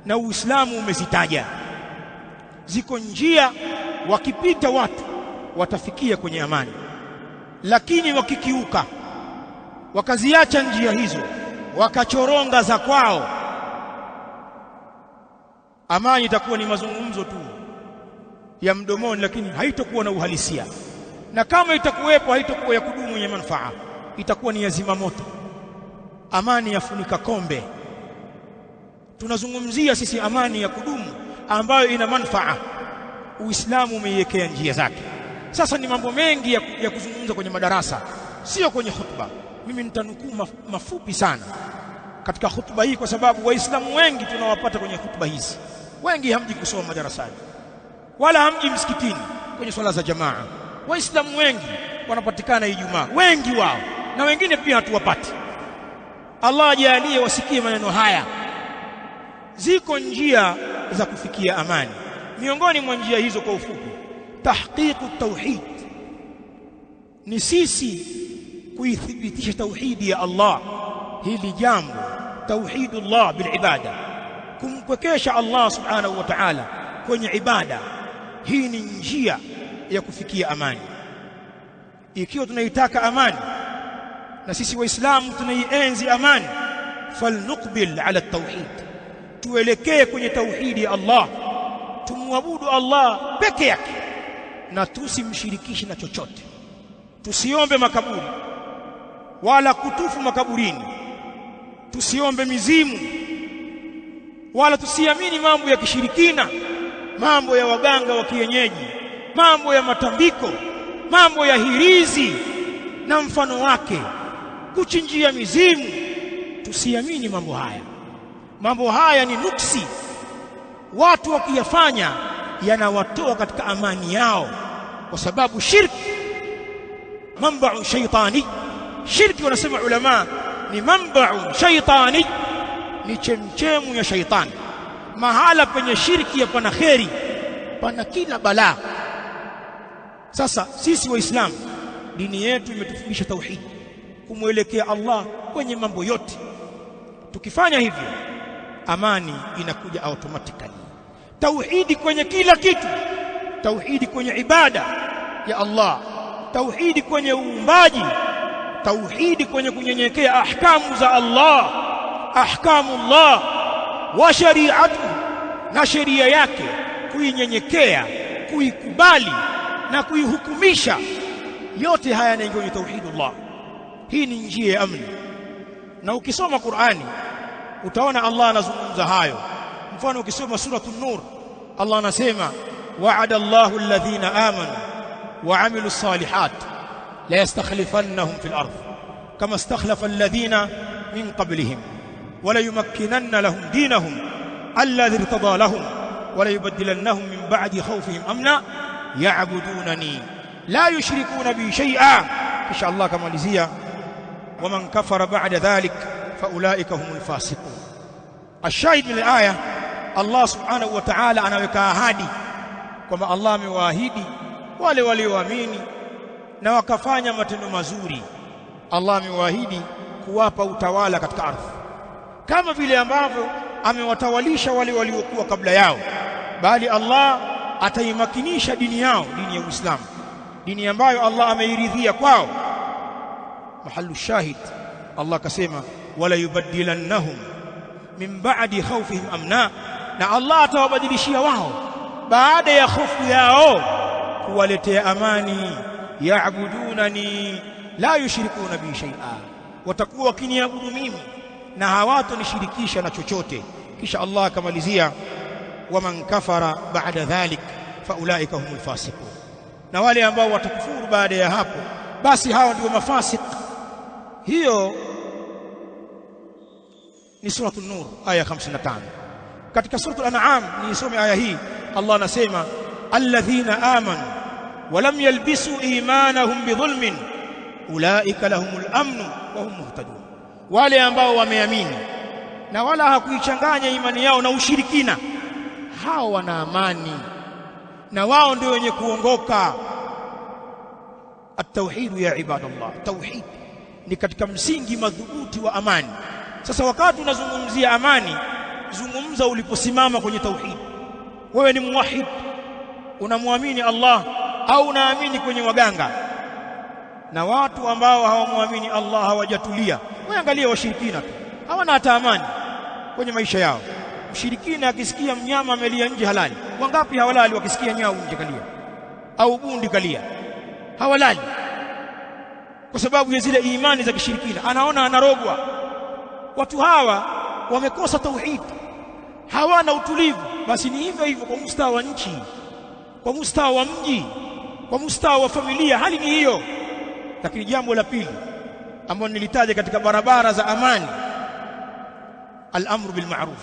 na Uislamu umezitaja. Ziko njia wakipita watu watafikia kwenye amani, lakini wakikiuka, wakaziacha njia hizo, wakachoronga za kwao, amani itakuwa ni mazungumzo tu ya mdomoni, lakini haitakuwa na uhalisia. Na kama itakuwepo, haitakuwa ya kudumu yenye manufaa, itakuwa ni ya zima moto. Amani yafunika kombe. Tunazungumzia sisi amani ya kudumu ambayo ina manufaa. Uislamu umeiwekea njia zake. Sasa ni mambo mengi ya kuzungumza kwenye madarasa, sio kwenye khutba. Mimi nitanukuu mafupi sana katika khutba hii, kwa sababu Waislamu wengi tunawapata kwenye khutba hizi. Wengi hamji kusoma madarasani wala hamji msikitini kwenye swala za jamaa. Waislamu wengi wanapatikana Ijumaa, wengi wao, na wengine pia hatuwapati. Allah ajalie wasikie maneno haya. Ziko njia za kufikia amani. Miongoni mwa njia hizo kwa ufupi, tahqiqu tauhid, ni sisi kuithibitisha tauhidi ya Allah. Hili jambo tauhidullah bil ibada, kumkwekesha Allah subhanahu wa ta'ala kwenye ibada, hii ni njia ya kufikia amani. Ikiwa tunaitaka amani, na sisi Waislamu tunaienzi amani, falnuqbil ala tauhid, tuelekee kwenye tauhidi ya Allah, tumwabudu Allah peke yake na tusimshirikishe na chochote. Tusiombe makaburi wala kutufu makaburini, tusiombe mizimu wala tusiamini mambo ya kishirikina, mambo ya waganga wa kienyeji, mambo ya matambiko, mambo ya hirizi na mfano wake, kuchinjia mizimu. Tusiamini mambo haya. Mambo haya ni nuksi, watu wakiyafanya yanawatoa katika amani yao, kwa sababu shirki manba'u shaytani. Shirki wanasema ulama ni manba'u shaytani, ni chemchemu ya shaitani. Mahala penye shirki hapana kheri, pana kila balaa. Sasa sisi Waislamu, dini yetu imetufundisha tauhid, kumwelekea Allah kwenye mambo yote. Tukifanya hivyo, amani inakuja automatically. Tauhidi kwenye kila kitu, tauhidi kwenye ibada ya Allah, tauhidi kwenye uumbaji, tauhidi kwenye kunyenyekea ahkamu za Allah, ahkamullah wa shari'atu, na sheria yake, kuinyenyekea, kuikubali na kuihukumisha. Yote haya yanaingia kwenye tauhidullah. Hii ni njia ya amani. Na ukisoma Qur'ani utaona Allah anazungumza hayo. Mfano ukisoma suratul Nur, Allah anasema wa'ada Allahu alladhina amanu wa 'amilus salihat la yastakhlifannahum fil ardh kama istakhlafa alladhina min qablihim wa la yumakkinanna lahum dinahum alladhi irtada lahum wa la yubaddilannahum min ba'di khawfihim amna ya'budunani la yushrikuna bi shay'a. Kisha Allah kamalizia waman kafara ba'da dhalik faulaika humul fasiqun. Ashahid min al-aya, Allah subhanahu wa ta'ala anaweka ahadi kwamba Allah amewaahidi wale walioamini na wakafanya matendo mazuri, Allah amewaahidi kuwapa utawala katika ardhi kama vile ambavyo amewatawalisha wale waliokuwa kabla yao, bali Allah ataimakinisha dini yao, dini ya Uislamu, dini ambayo Allah ameiridhia kwao. Mahallu shahid, Allah kasema wala yubaddilannahum min ba'di khawfihim amna, na Allah atawabadilishia wao baada ya hofu yao kuwaletea amani. Ya'budunani la yushrikuna bi shay'a, watakuwa wakiniabudu mimi na hawatonishirikisha na chochote. Kisha Allah akamalizia waman kafara ba'da dhalik faulaika humul fasiqun, na wale ambao watakufuru baada ya hapo basi hao ndio mafasik. Hiyo ni suratul Nur aya 55. Katika suratul An'am nisome aya hii, Allah anasema alladhina amanu wa lam yalbisu imanahum bidhulmin ulaika lahumul amnu wa hum muhtadun, wale ambao wameamini na wala hakuichanganya imani yao na ushirikina, hao wana amani na wao ndio wenye kuongoka. At-tauhid ya ibadallah, tauhid ni katika msingi madhubuti wa amani. Sasa wakati unazungumzia amani, zungumza uliposimama kwenye tauhid. Wewe ni muwahhid, unamwamini Allah au unaamini kwenye waganga? Na watu ambao hawamwamini Allah hawajatulia. Wewe angalia washirikina tu, hawana hata amani kwenye maisha yao. Mshirikina akisikia mnyama amelia nje halali, wangapi hawalali wakisikia nyau nje kalia au bundi kalia? Hawalali kwa sababu ya zile imani za kishirikina, anaona anarogwa. Watu hawa wamekosa tauhid, hawana utulivu. Basi ni hivyo hivyo kwa mustawa wa nchi, kwa mustawa wa mji, kwa mustawa wa familia, hali ni hiyo. Lakini jambo la pili ambalo nilitaja katika barabara za amani, al-amru bil ma'ruf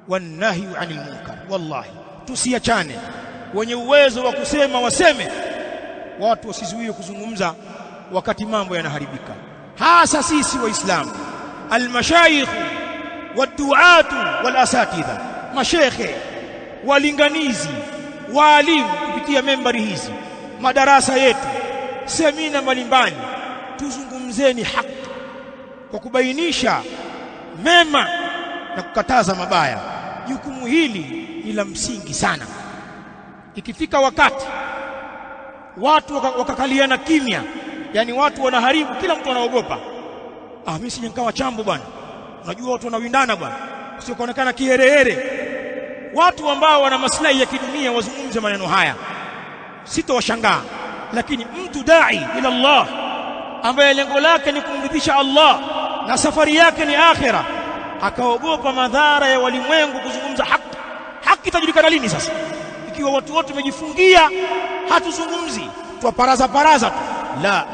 wan nahyu 'anil munkar. Wallahi tusiachane, wenye uwezo wa kusema waseme, watu wasizuie kuzungumza wakati mambo yanaharibika, hasa sisi Waislamu, al-mashayikh wad-du'atu wal-asatidha, mashekhe, walinganizi, waalimu, kupitia membari hizi, madarasa yetu, semina mbalimbali, tuzungumzeni haki kwa kubainisha mema na kukataza mabaya. Jukumu hili ni la msingi sana. Ikifika wakati watu wakakaliana kimya, yani watu wanaharibu, kila mtu anaogopa, mimi sije nikawa chambo bwana, unajua watu wanawindana bwana, sio kuonekana kiherehere. Watu ambao wana maslahi ya kidunia wazungumze maneno haya, sitowashangaa. Lakini mtu dai ila Allah ambaye lengo lake ni kumridhisha Allah na safari yake ni akhira, akaogopa madhara ya walimwengu kuzungumza haki, haki itajulikana lini sasa ikiwa watu wote wamejifungia, hatuzungumzi, tuwaparaza paraza tu? La,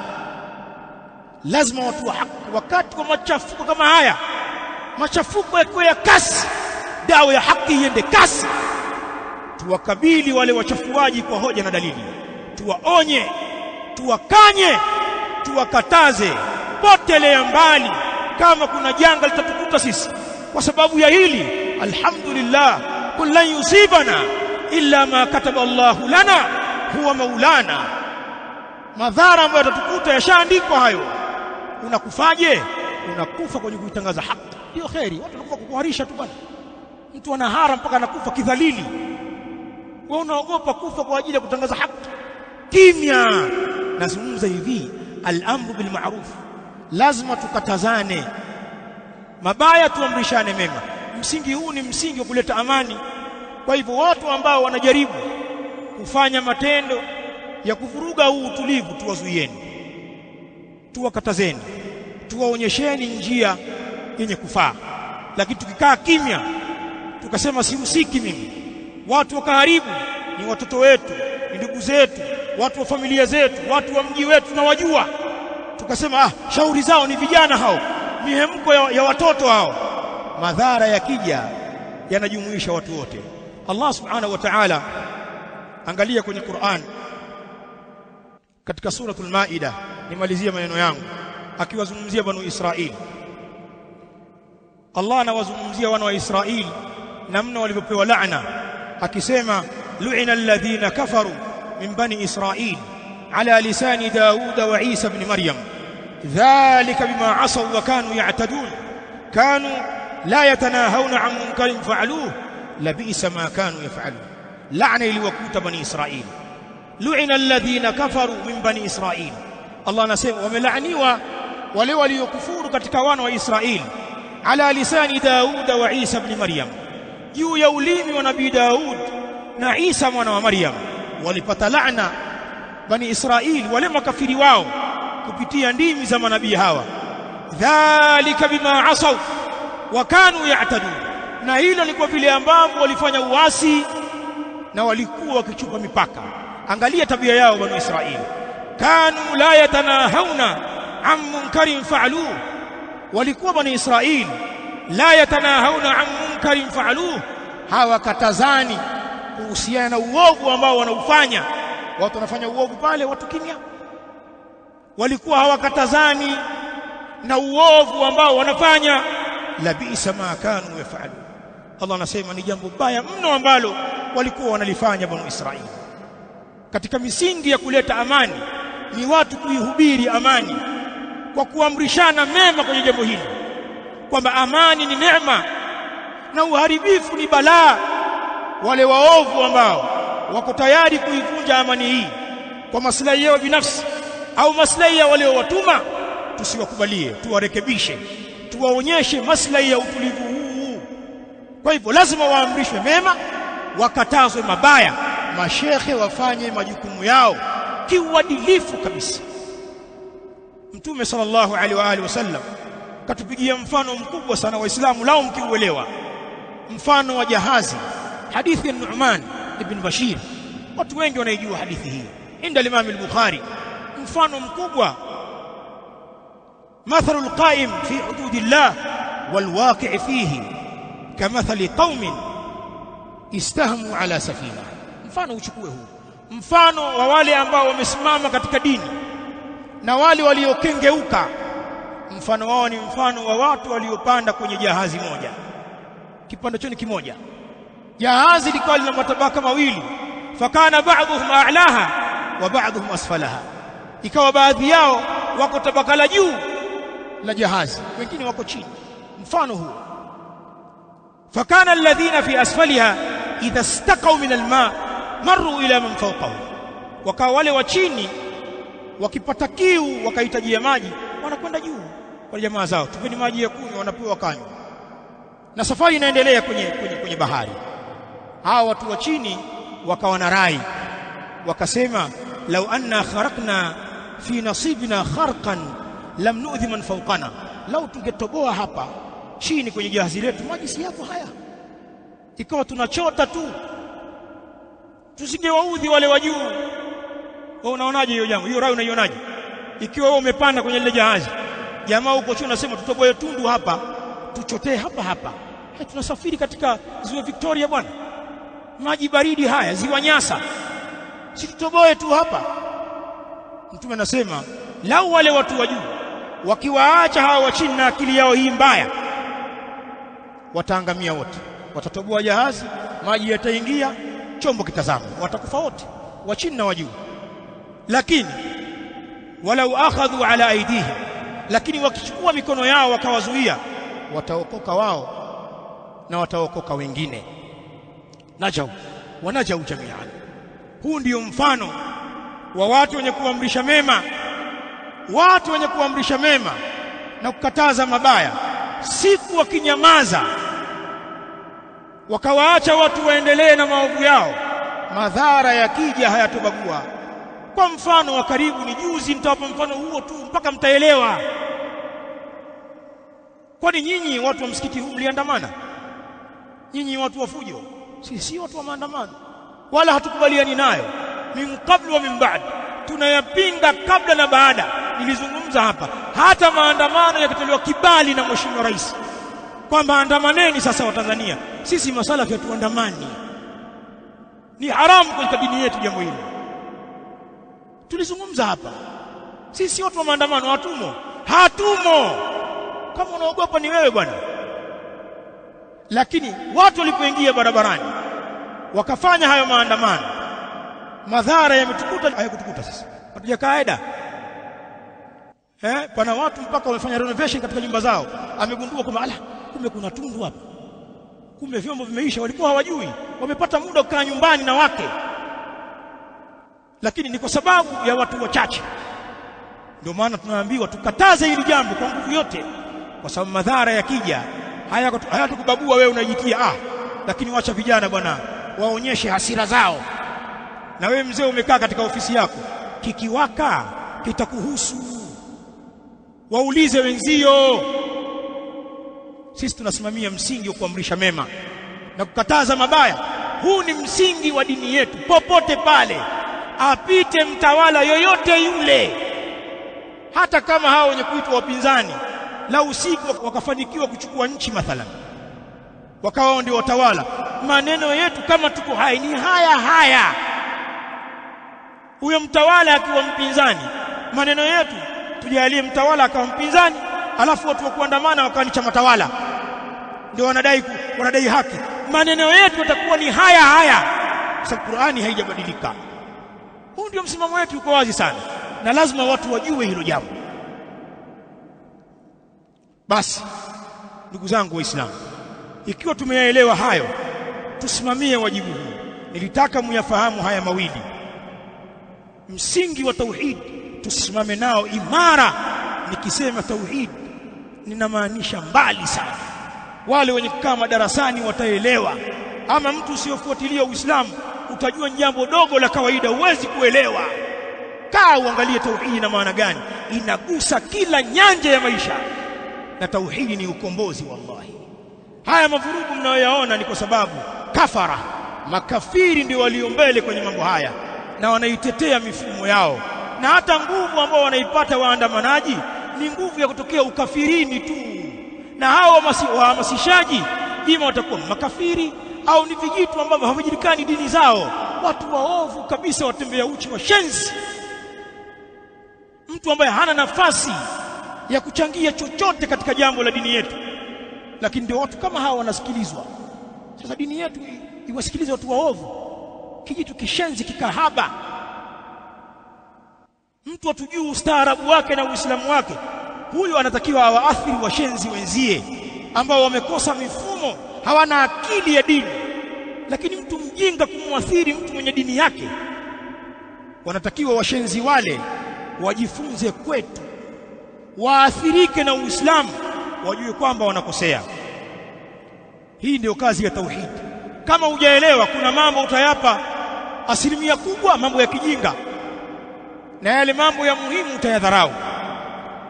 lazima watu wa haki. Wakati wa machafuko kama haya, machafuko yako ya kasi, dawa ya haki iende kasi, tuwakabili wale wachafuaji kwa hoja na dalili, tuwaonye, tuwakanye, tuwakataze, potelea mbali kama kuna janga litatukuta sisi kwa sababu ya hili. Alhamdulillah, kul lan yusibana illa ma kataba Allahu lana huwa maulana. Madhara ambayo yatatukuta yashaandikwa hayo. Unakufaje? Unakufa kwenye kuitangaza haki, hiyo khairi. Watu wanakufa kukuharisha tu bwana, mtu anahara mpaka anakufa kidhalili. Wewe unaogopa kufa kwa ajili ya kutangaza haki? Kimya. Nazungumza hivi, al-amru bil ma'ruf, lazima tukatazane mabaya, tuamrishane mema. Msingi huu ni msingi wa kuleta amani. Kwa hivyo watu ambao wanajaribu kufanya matendo ya kuvuruga huu utulivu, tuwazuieni, tuwakatazeni, tuwaonyesheni njia yenye kufaa. lakini tukikaa kimya tukasema sihusiki mimi, watu wakaharibu ni watoto wetu, ni ndugu zetu, watu wa familia zetu, watu wa mji wetu na wajua, tukasema shauri zao ni vijana hao, mihemko ya watoto hao, madhara yakija yanajumuisha watu wote. Allah subhanahu wa ta'ala, angalia kwenye Qur'an katika suratul Maida, nimalizie maneno yangu, akiwazungumzia banu Israili. Allah anawazungumzia wana wa Israili namna walivyopewa laana, akisema lu'ina alladhina kafaru min bani Israil ala lisani Daud wa Isa ibn Maryam dhalika bima asaw wa kanu ya'tadun kanu la yatanahawna 'an munkarin fa'aluhu labisa ma kanu yaf'alun. Laana iliwakuta bani Israil, lu'ina alladhina kafaru min bani Israil. Allah anasema wamelaaniwa wale waliokufuru katika wana wa Israili ala lisani Daud wa Isa ibn Maryam, juu ya ulimi wa nabii Daud na Isa mwana wa Maryam. Walipata laana bani Israili wale makafiri wao kupitia ndimi za manabii hawa. Dhalika bima asaw wa kanu ya'tadun, na hilo ni kwa vile ambavyo walifanya uasi na walikuwa wakichupa mipaka. Angalia tabia yao bani Israili, kanu la yatanahawna 'an munkarin fa'aluhu, walikuwa bani Israili la yatanahawna 'an munkarin fa'aluhu, hawakatazani kuhusiana na uovu ambao wanaufanya. Watu wanafanya uovu pale, watu kimya. Walikuwa hawakatazani na uovu ambao wanafanya. Labisa ma kanu yafalu, Allah anasema ni jambo baya mno ambalo walikuwa wanalifanya bani Israili. Katika misingi ya kuleta amani ni watu kuihubiri amani kwa kuamrishana mema kwenye jambo hili, kwamba amani ni neema na uharibifu ni balaa. Wale waovu ambao wako tayari kuivunja amani hii kwa maslahi yao binafsi au maslahi ya wale watuma, tusiwakubalie, tuwarekebishe, tuwaonyeshe maslahi ya utulivu huu. Kwa hivyo lazima waamrishwe mema, wakatazwe mabaya. Mashekhe wafanye majukumu yao kiuadilifu kabisa. Mtume sallallahu alaihi wa alihi wasallam katupigia mfano mkubwa sana Waislamu lao mkiuelewa, mfano wa jahazi. Hadithi ya Nu'man ibn Bashir, watu wengi wanaijua hadithi hii, inda Imam al-Bukhari. Mfano mkubwa, mathalul qa'im fi hududillah wal waqi' fihi kamathali qaumin istahmu ala safina. Mfano uchukue huu, mfano wa wale ambao wamesimama katika dini na wale waliokengeuka, mfano wao ni mfano wa watu waliopanda kwenye jahazi moja, kipando choni kimoja. Jahazi likawa lina matabaka mawili, fakana ba'dhum a'laha wa ba'dhum asfalaha, ikawa baadhi yao wako tabaka la juu la jahazi, wengine wako chini. Mfano huo, fakana alladhina fi asfaliha idha istaqaw min alma marru ila man fawqahu, wakawa wale wa chini wakipata kiu wakahitajia maji wanakwenda juu kwa jamaa zao, tupeni maji ya kunywa, wanapewa kanywa, na safari inaendelea kwenye bahari. Hawa watu wa chini wakawa na rai, wakasema law anna kharaqna fi nasibina kharqan lam nu'dhi man fawqana, lau tungetoboa hapa chini kwenye jahazi letu, maji si yapo haya, ikawa tunachota tu, tusingewaudhi wale wa juu. Wewe unaonaje hiyo jambo? Hiyo rai unaionaje? Ikiwa wewe umepanda kwenye ile jahazi, jamaa huko chini unasema tutoboe tundu hapa, tuchotee hapa hapa. Tunasafiri katika ziwa Victoria bwana, maji baridi haya, ziwa Nyasa, si tutoboe tu hapa. Mtume anasema lau wale watu wa juu wakiwaacha hawa wa chini na akili yao hii mbaya, wataangamia wote. Watatoboa jahazi, maji yataingia, chombo kitazama, watakufa wote, wa chini na wa juu. Lakini walau akhadhu ala aidihim, lakini wakichukua mikono yao wakawazuia, wataokoka wao na wataokoka wengine. Najau wanajau jami'an. Huu ndio mfano wa watu wenye kuamrisha mema, watu wenye kuamrisha mema na kukataza mabaya. Siku wakinyamaza wakawaacha watu waendelee na maovu yao, madhara yakija hayatobagua. Kwa mfano wa karibu ni juzi, nitawapa mfano huo tu mpaka mtaelewa. Kwani nyinyi watu wa msikiti huu mliandamana? Nyinyi watu wa fujo? Sisi watu wa maandamano, wala hatukubaliani nayo. Min qablu wa min ba'd, tunayapinga kabla na baada. Nilizungumza hapa, hata maandamano yakitolewa kibali na Mheshimiwa Rais kwamba andamaneni sasa wa Tanzania, sisi masalafi hatuandamani. Ni haramu katika dini yetu jambo hilo. Tulizungumza hapa, sisi watu wa maandamano hatumo. Kama unaogopa ni wewe bwana. Lakini watu walipoingia barabarani wakafanya hayo maandamano, madhara yametukuta, hayakutukuta sisi. Hatujakaida. Pana watu mpaka wamefanya renovation katika nyumba zao, amegundua kwamba kumbe kuna tundu hapa, kumbe vyombo vimeisha, walikuwa hawajui, wamepata muda kukaa nyumbani na wake. Lakini ni kwa sababu ya watu wachache. Ndio maana tunaambiwa tukataze hili jambo kwa nguvu yote, kwa sababu madhara yakija hayatukubabua wewe unajitia lakini wacha vijana bwana waonyeshe hasira zao. Na wewe mzee umekaa katika ofisi yako, kikiwaka kitakuhusu, waulize wenzio. Sisi tunasimamia msingi wa kuamrisha mema na kukataza mabaya. Huu ni msingi wa dini yetu. Popote pale apite mtawala yoyote yule, hata kama hao wenye kuitwa wapinzani, la usiku wakafanikiwa kuchukua nchi mathalan, wakawa ndio watawala, maneno yetu kama tuko hai ni haya. Huyo mtawala akiwa mpinzani, maneno yetu tujalie mtawala akawa mpinzani, alafu watu wa kuandamana wakawa ni chama tawala, ndio wanadai haki. Maneno yetu yatakuwa ni haya. Sababu Qur'ani haijabadilika. Huu ndio msimamo wetu, uko wazi sana, na lazima watu wajue hilo jambo. Basi ndugu zangu Waislamu, ikiwa tumeyaelewa hayo, tusimamie wajibu huu. Nilitaka muyafahamu haya mawili. Msingi wa tauhid tusimame nao imara. Nikisema tauhid ninamaanisha mbali sana. Wale wenye kukaa madarasani wataelewa. Ama mtu usiofuatilia Uislamu utajua jambo dogo la kawaida, huwezi kuelewa. Kaa uangalie tauhidi na maana gani, inagusa kila nyanja ya maisha. Na tauhidi ni ukombozi. Wallahi, haya mavurugu mnayoyaona ni kwa sababu makafiri ndio walio mbele kwenye mambo haya, na wanaitetea mifumo yao. Na hata nguvu ambao wanaipata waandamanaji ni nguvu ya kutokea ukafirini tu. Na hao wahamasishaji ima watakuwa makafiri au ni vijitu ambavyo hawajulikani dini zao, watu waovu kabisa, watembea uchi, washenzi, mtu ambaye hana nafasi ya kuchangia chochote katika jambo la dini yetu. Lakini ndio watu kama hawa wanasikilizwa. Sasa dini yetu iwasikilize watu waovu, kijitu kishenzi, kikahaba, mtu atujui ustaarabu wake na Uislamu wake. Huyu anatakiwa awaathiri washenzi wenzie ambao wamekosa mifumo, hawana akili ya dini. Lakini mtu mjinga kumwathiri mtu mwenye dini yake. Wanatakiwa washenzi wale wajifunze kwetu, waathirike na Uislamu, wajue kwamba wanakosea. Hii ndio kazi ya tauhid. Kama hujaelewa, kuna mambo utayapa asilimia kubwa mambo ya kijinga, na yale mambo ya muhimu utayadharau.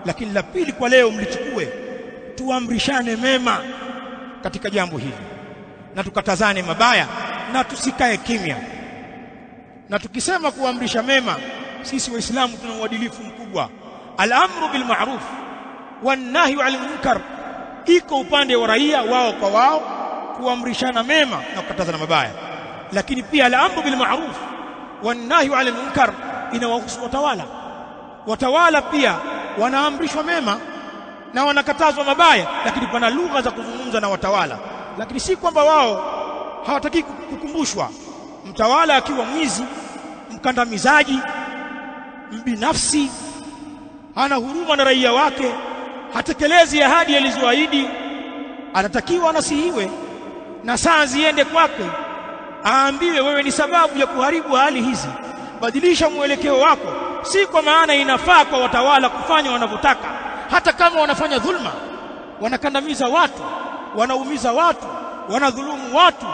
Lakini la pili kwa leo mlichukue, tuamrishane mema katika jambo hili na tukatazane mabaya, na tusikae kimya. Na tukisema kuamrisha mema, sisi Waislamu tuna uadilifu mkubwa. Al-amru bil ma'ruf wan nahyu 'anil munkar iko upande wa raia wao kwa wao, kuamrishana mema na kukatazana mabaya. Lakini pia al-amru bil ma'ruf wan nahyu 'anil munkar inawahusu watawala. Watawala pia wanaamrishwa mema na wanakatazwa mabaya, lakini pana lugha za kuzungumza na watawala. Lakini si kwamba wao hawataki kukumbushwa. Mtawala akiwa mwizi, mkandamizaji, mbinafsi, hana huruma na raia wake, hatekelezi ahadi alizoahidi, anatakiwa anasihiwe na saa ziende kwake, aambiwe wewe ni sababu ya kuharibu hali hizi, badilisha mwelekeo wako. Si kwa maana inafaa kwa watawala kufanya wanavyotaka, hata kama wanafanya dhulma, wanakandamiza watu, wanaumiza watu, wanadhulumu watu,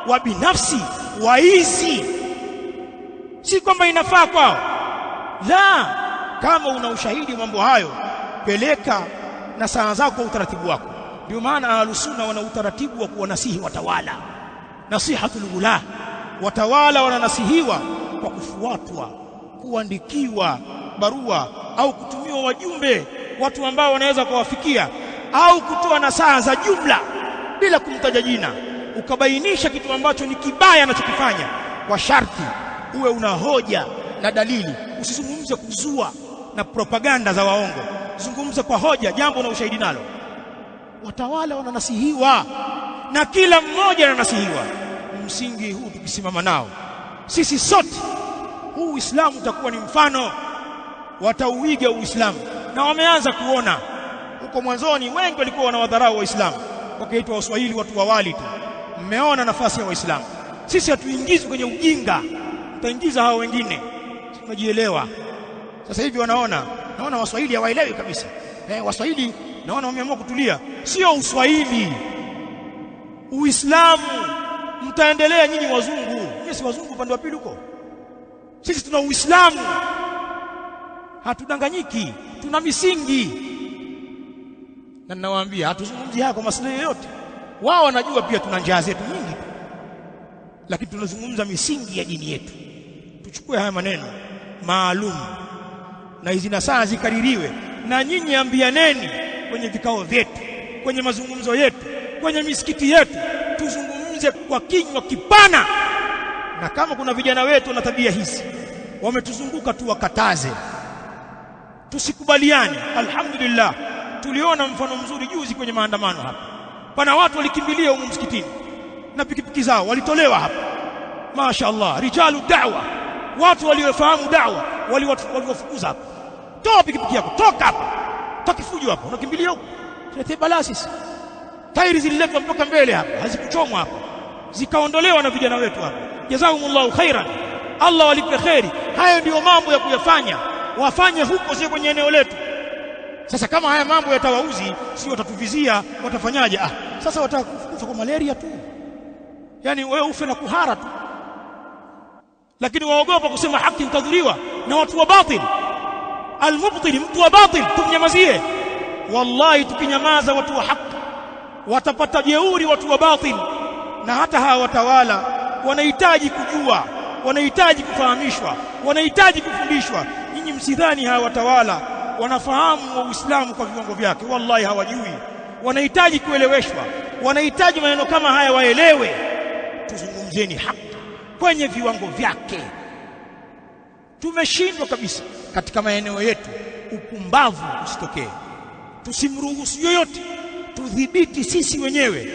wabinafsi, waizi. Si kwamba inafaa kwao. La, kama una ushahidi mambo hayo, peleka na saa zako kwa utaratibu wako. Ndio maana Ahlusunna wana utaratibu wa kuwanasihi watawala, nasihatul ulah. Watawala wananasihiwa kwa kufuatwa, kuandikiwa barua au kutumiwa wajumbe, watu ambao wanaweza kuwafikia, au kutoa nasaha za jumla bila kumtaja jina, ukabainisha kitu ambacho ni kibaya anachokifanya, kwa sharti uwe una hoja na dalili. Usizungumze kuzua na propaganda za waongo, zungumza kwa hoja, jambo na ushahidi nalo. Watawala wananasihiwa na kila mmoja ananasihiwa. Msingi huu tukisimama nao sisi sote, huu Uislamu utakuwa ni mfano, watauiga Uislamu. Na wameanza kuona huko mwanzoni, wengi walikuwa wanawadharau Waislamu, wakaitwa Waswahili watu wawali tu. Mmeona nafasi ya Waislamu. Sisi hatuingizwi kwenye ujinga, tutaingiza hao wengine. Tunajielewa. Sasa hivi naona Waswahili hawaelewi kabisa. Waswahili naona wameamua kutulia. Sio Uswahili, Uislamu. Mtaendelea nyinyi wazungu. Nyinyi si wazungu upande wa pili huko. Sisi tuna Uislamu, hatudanganyiki, tuna misingi. Na ninawaambia hatuzungumzi haya kwa maslahi yote. Wao wanajua pia tuna njaa zetu nyingi, lakini tunazungumza misingi ya dini yetu. Tuchukue haya maneno maalum na hizi nasaha zikaririwe, na nyinyi ambianeni kwenye vikao vyetu, kwenye mazungumzo yetu, kwenye misikiti yetu, tuzungumze kwa kinywa kipana. Na kama kuna vijana wetu na tabia hizi wametuzunguka, tuwakataze, tusikubaliane. Alhamdulillah, tuliona mfano mzuri juzi kwenye maandamano hapa. Pana watu walikimbilia huko msikitini na pikipiki zao walitolewa hapa. Mashaallah, rijalu da'wa, watu waliofahamu da'wa waliwafukuza hapa. Toa pikipiki yako, toka hapa, takifujo hapa, unakimbilia huko. Tulete balasi. Tairi zililetwa mpaka mbele hapa, hazikuchomwa hapa, zikaondolewa na vijana wetu hapa. Jazakumullahu khairan, Allah walipe khairi. Hayo ndio mambo ya kuyafanya, wafanye huko, sio kwenye eneo letu. Sasa kama haya mambo yatawauzi, sio watatuvizia, watafanyaje? Sasa watakufa kwa malaria tu, yani wewe ufe na kuhara tu. Lakini waogopa kusema haki mtadhuriwa na watu wa batil. Al-mubtil, mtu wa batil, tumnyamazie. Wallahi tukinyamaza watu wa haki watapata jeuri watu wa batil. Na hata hawa watawala wanahitaji kujua, wanahitaji kufahamishwa, wanahitaji kufundishwa. Nyinyi msidhani hawa watawala wanafahamu wa Uislamu kwa viwango vyake. Wallahi hawajui. Wanahitaji kueleweshwa, wanahitaji maneno kama haya waelewe. Tuzungumzeni haki kwenye viwango vyake. Tumeshindwa kabisa katika maeneo yetu, upumbavu usitokee. Tusimruhusu yoyote, tudhibiti sisi wenyewe